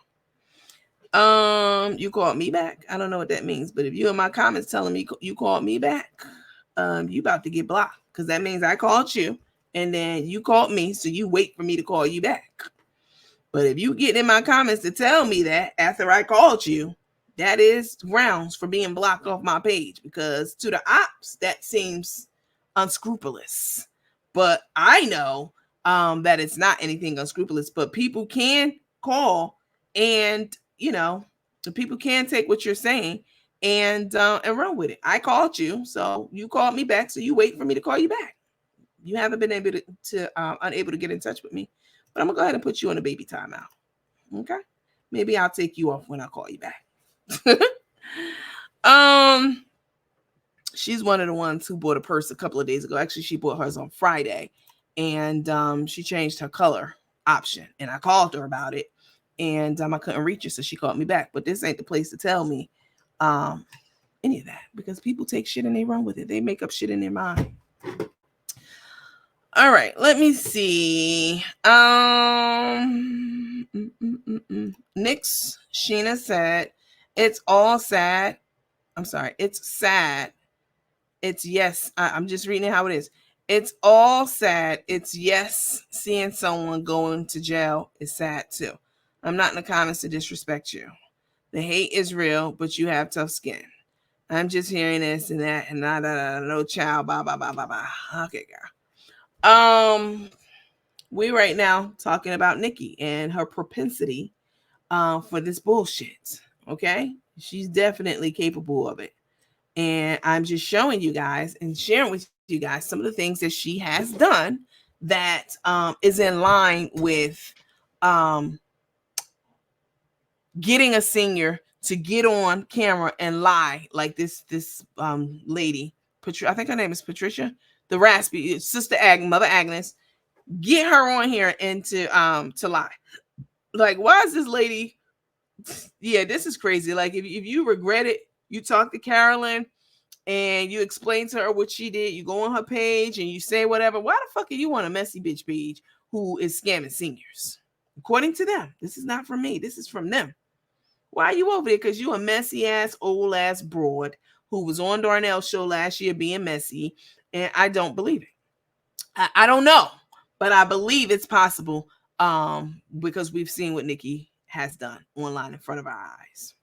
You called me back. I don't know what that means, but if you in my comments telling me you called me back, you about to get blocked because that means I called you and then you called me, so you wait for me to call you back. But if you get in my comments to tell me that after I called you, that is grounds for being blocked off my page because to the ops, that seems unscrupulous. But I know that it's not anything unscrupulous, but people can call and, you know, the people can take what you're saying and run with it. I called you, so you called me back, so you wait for me to call you back. You haven't been able to unable to get in touch with me, but I'm gonna go ahead and put you on a baby timeout. Okay, maybe I'll take you off when I call you back. She's one of the ones who bought a purse a couple of days ago. Actually, she bought hers on Friday, and she changed her color option. And I called her about it, and I couldn't reach her, so she called me back. But this ain't the place to tell me any of that because people take shit and they run with it. They make up shit in their mind. All right, let me see. Nyx Sheena said, "It's all sad. I'm sorry, it's sad. It's yes. I'm just reading it how it is. It's all sad. It's yes. Seeing someone going to jail is sad too. I'm not in the comments to disrespect you. The hate is real, but you have tough skin. I'm just hearing this and that and no child. Blah blah blah blah blah. Okay, girl. We right now talking about Nikki and her propensity for this bullshit. Okay, she's definitely capable of it. And I'm just showing you guys and sharing with you guys some of the things that she has done that is in line with getting a senior to get on camera and lie like this lady, I think her name is Patricia, the raspy sister Mother Agnes. Get her on here and to lie. Like, why is this lady? Yeah, this is crazy. Like, if you regret it, you talk to Carolyn and you explain to her what she did. You go on her page and you say whatever. Why the fuck are you on a messy bitch page who is scamming seniors? According to them. This is not from me. This is from them. Why are you over there? Because you a messy ass, old ass broad who was on Darnell's show last year being messy. And I don't believe it. I don't know. But I believe it's possible because we've seen what Nikki has done online in front of our eyes.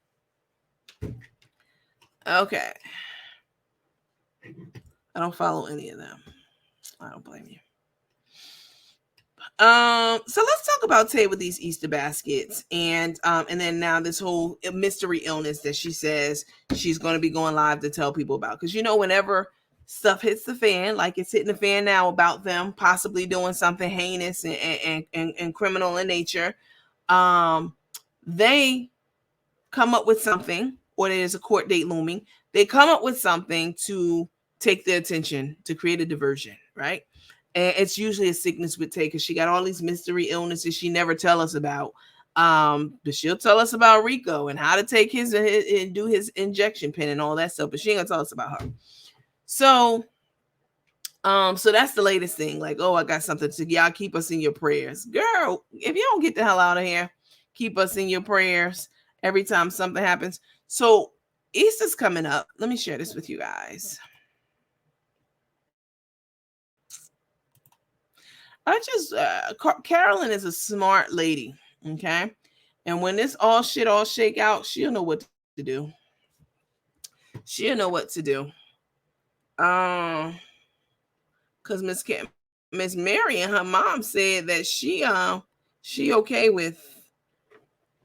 Okay. I don't follow any of them. I don't blame you. So let's talk about Tae with these Easter baskets and then now this whole mystery illness that she says she's going to be going live to tell people about. Because, you know, whenever stuff hits the fan, like it's hitting the fan now about them possibly doing something heinous and criminal in nature, they come up with something, or there's a court date looming. They come up with something to take their attention, to create a diversion, right? And it's usually a sickness with Tae because she got all these mystery illnesses she never tell us about. But she'll tell us about Rico and how to take his and do his injection pen and all that stuff. But she ain't gonna tell us about her. So that's the latest thing. Like, oh, I got something to y'all. Keep us in your prayers, girl. If you don't get the hell out of here, keep us in your prayers every time something happens. So Easter's coming up. Let me share this with you guys. Carolyn is a smart lady, okay? And when this all shake out, she'll know what to do. She'll know what to do. Because Miss Mary and her mom said that she okay with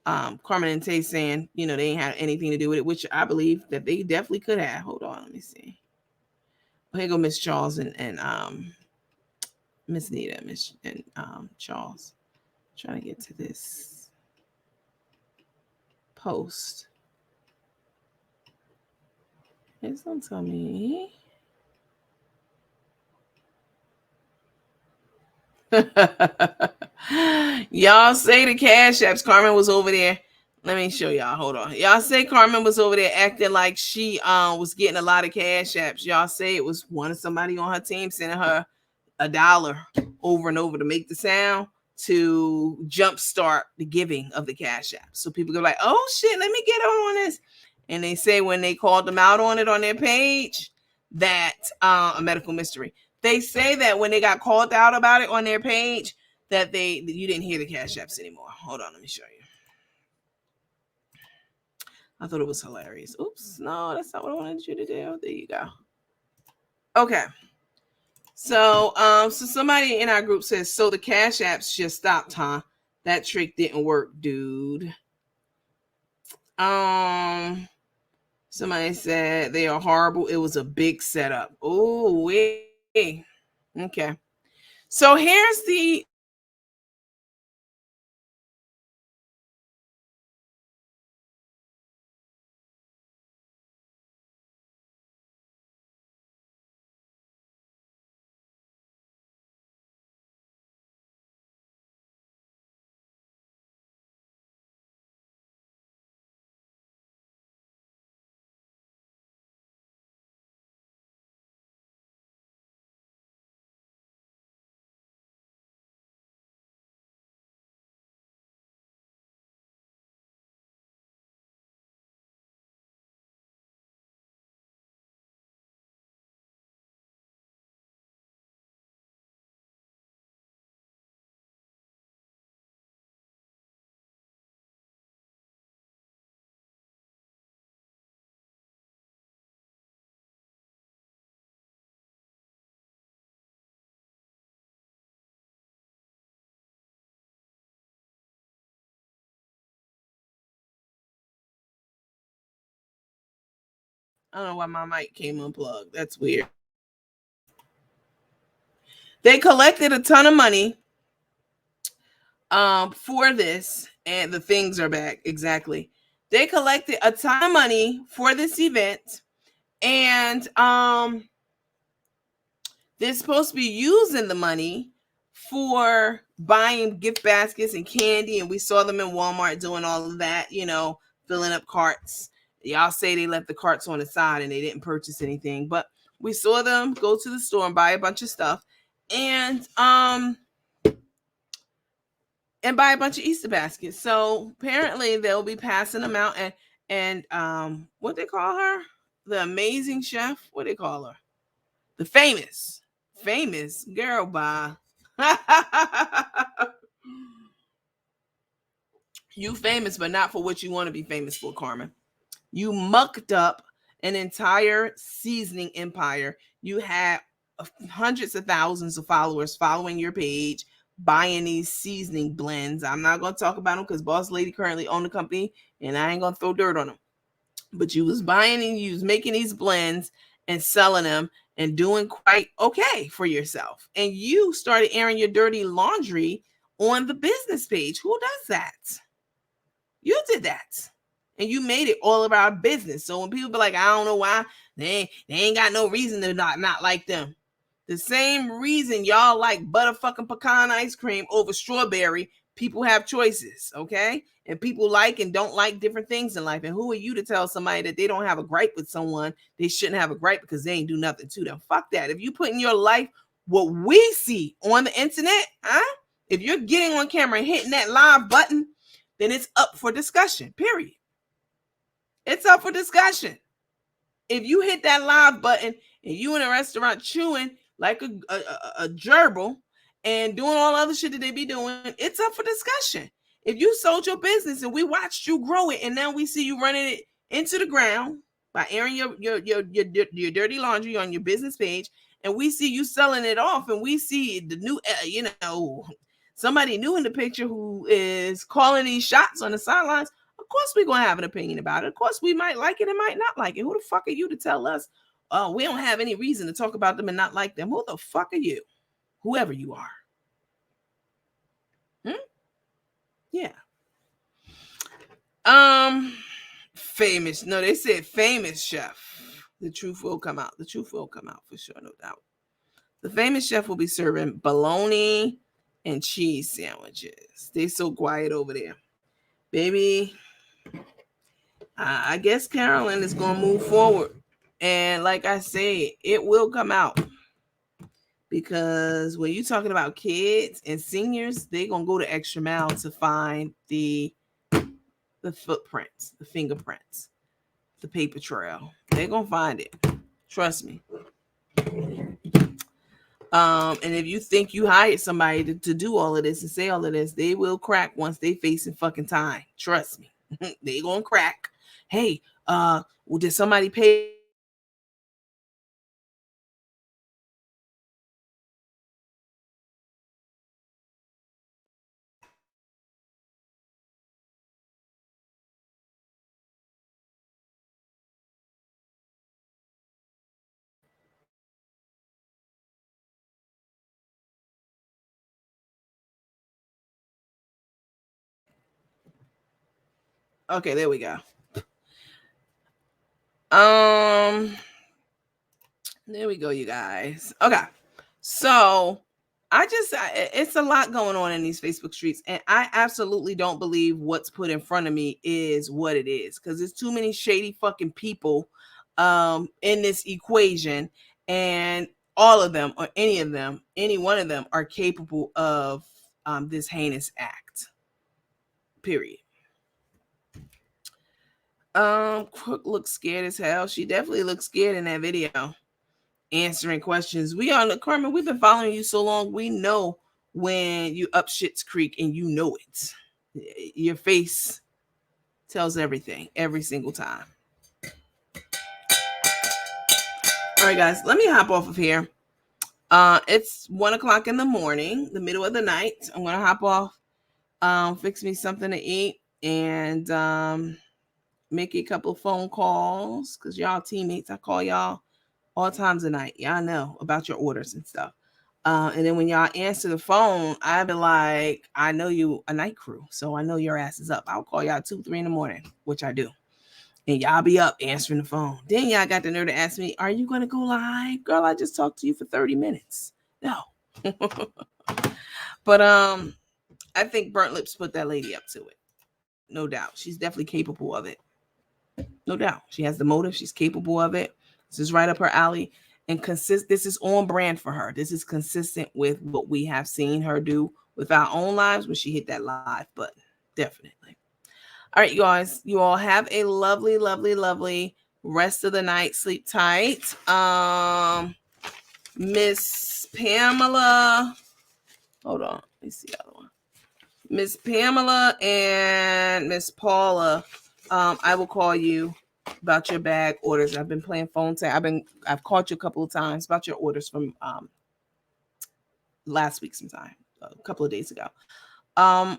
Carmen and Tae saying, they ain't had anything to do with it, which I believe that they definitely could have. Hold on, let me see. Here go Miss Charles and Miss Nita, Miss and Charles. I'm trying to get to this post. Please don't tell me. Y'all say the cash apps. Carmen was over there. Let me show y'all. Hold on. Y'all say Carmen was over there acting like she was getting a lot of cash apps. Y'all say it was somebody on her team sending her $1 over and over to make the sound to jumpstart the giving of the cash app. So people go like, oh shit, let me get on this. And they say when they called them out on it on their page, that a medical mystery. They say that when they got called out about it on their page, that you didn't hear the cash apps anymore. Hold on, let me show you. I thought it was hilarious. Oops, no, that's not what I wanted you to do. There you go. Okay. So somebody in our group says, so the cash apps just stopped, huh? That trick didn't work, dude. Somebody said they are horrible. It was a big setup. Oh, wait. Okay. So here's the I don't know why my mic came unplugged. That's weird. They collected a ton of money for this, and the things are back. Exactly. They collected a ton of money for this event, and they're supposed to be using the money for buying gift baskets and candy, and we saw them in Walmart doing all of that, filling up carts. Y'all say they left the carts on the side and they didn't purchase anything, but we saw them go to the store and buy a bunch of stuff, and buy a bunch of Easter baskets. So apparently they'll be passing them out, and what they call her, the amazing chef, what they call her, the famous girl. Bye. You famous, but not for what you want to be famous for, Carmen. You mucked up an entire seasoning empire. You had hundreds of thousands of followers following your page, buying these seasoning blends. I'm not going to talk about them because Boss Lady currently own the company, and I ain't going to throw dirt on them. But you was buying and you was making these blends and selling them and doing quite okay for yourself. And you started airing your dirty laundry on the business page. Who does that? You did that. And you made it all about business. So when people be like, I don't know why, they ain't got no reason to not like them. The same reason y'all like butterfucking pecan ice cream over strawberry, people have choices, okay? And people like and don't like different things in life. And who are you to tell somebody that they don't have a gripe with someone, they shouldn't have a gripe because they ain't do nothing to them? Fuck that. If you put in your life what we see on the internet, if you're getting on camera and hitting that live button, then it's up for discussion, period. It's up for discussion. If you hit that live button and you in a restaurant chewing like a gerbil and doing all other shit that they be doing, it's up for discussion. If you sold your business and we watched you grow it and now we see you running it into the ground by airing your dirty laundry on your business page, and we see you selling it off, and we see the new, somebody new in the picture who is calling these shots on the sidelines, of course we're going to have an opinion about it. Of course we might like it and might not like it. Who the fuck are you to tell us, we don't have any reason to talk about them and not like them? Who the fuck are you? Whoever you are. Yeah. Famous. No, they said famous chef. The truth will come out. The truth will come out for sure, no doubt. The famous chef will be serving bologna and cheese sandwiches. They so quiet over there. Baby, I guess Carolyn is going to move forward. And like I say, it will come out. Because when you're talking about kids and seniors, they're going to go the extra mile to find the footprints, the fingerprints, the paper trail. They're going to find it. Trust me. And if you think you hired somebody to do all of this and say all of this, they will crack once they facing fucking time. Trust me. They gonna crack. Hey, well, did somebody pay? Okay, there we go. There we go, you guys. Okay, so it's a lot going on in these Facebook streets, and I absolutely don't believe what's put in front of me is what it is, because there's too many shady fucking people in this equation, and all of them, or any one of them, are capable of this heinous act. Period. Crook looks scared as hell. She definitely looks scared in that video, answering questions. Carmen, we've been following you so long. We know when you up shit's creek, and you know it. Your face tells everything every single time. All right, guys, let me hop off of here. It's 1:00 in the morning, the middle of the night. I'm gonna hop off, fix me something to eat, and make a couple of phone calls, because y'all teammates, I call y'all all times of night. Y'all know about your orders and stuff. And then when y'all answer the phone, I be like, I know you a night crew, so I know your ass is up. I'll call y'all 2, 3 in the morning, which I do. And y'all be up answering the phone. Then y'all got the nerve to ask me, are you going to go live? Girl, I just talked to you for 30 minutes. No. But I think Burnt Lips put that lady up to it. No doubt. She's definitely capable of it. No doubt. She has the motive. She's capable of it. This is right up her alley. And this is on brand for her. This is consistent with what we have seen her do with our own lives when she hit that live button. Definitely. All right, you guys. You all have a lovely, lovely, lovely rest of the night. Sleep tight. Miss Pamela. Hold on. Let me see the other one. Miss Pamela and Miss Paula. I will call you about your bag orders. I've been playing phone tag. I've called you a couple of times about your orders from last week sometime, a couple of days ago. I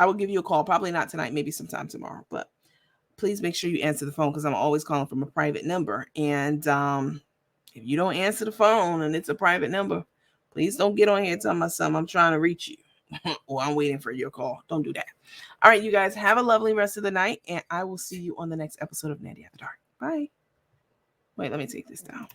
will give you a call, probably not tonight, maybe sometime tomorrow, but please make sure you answer the phone, because I'm always calling from a private number. And if you don't answer the phone and it's a private number, please don't get on here and tell my son I'm trying to reach you or I'm waiting for your call. Don't do that. All right, you guys, have a lovely rest of the night, and I will see you on the next episode of Natty After Dark. Bye. Wait, let me take this down.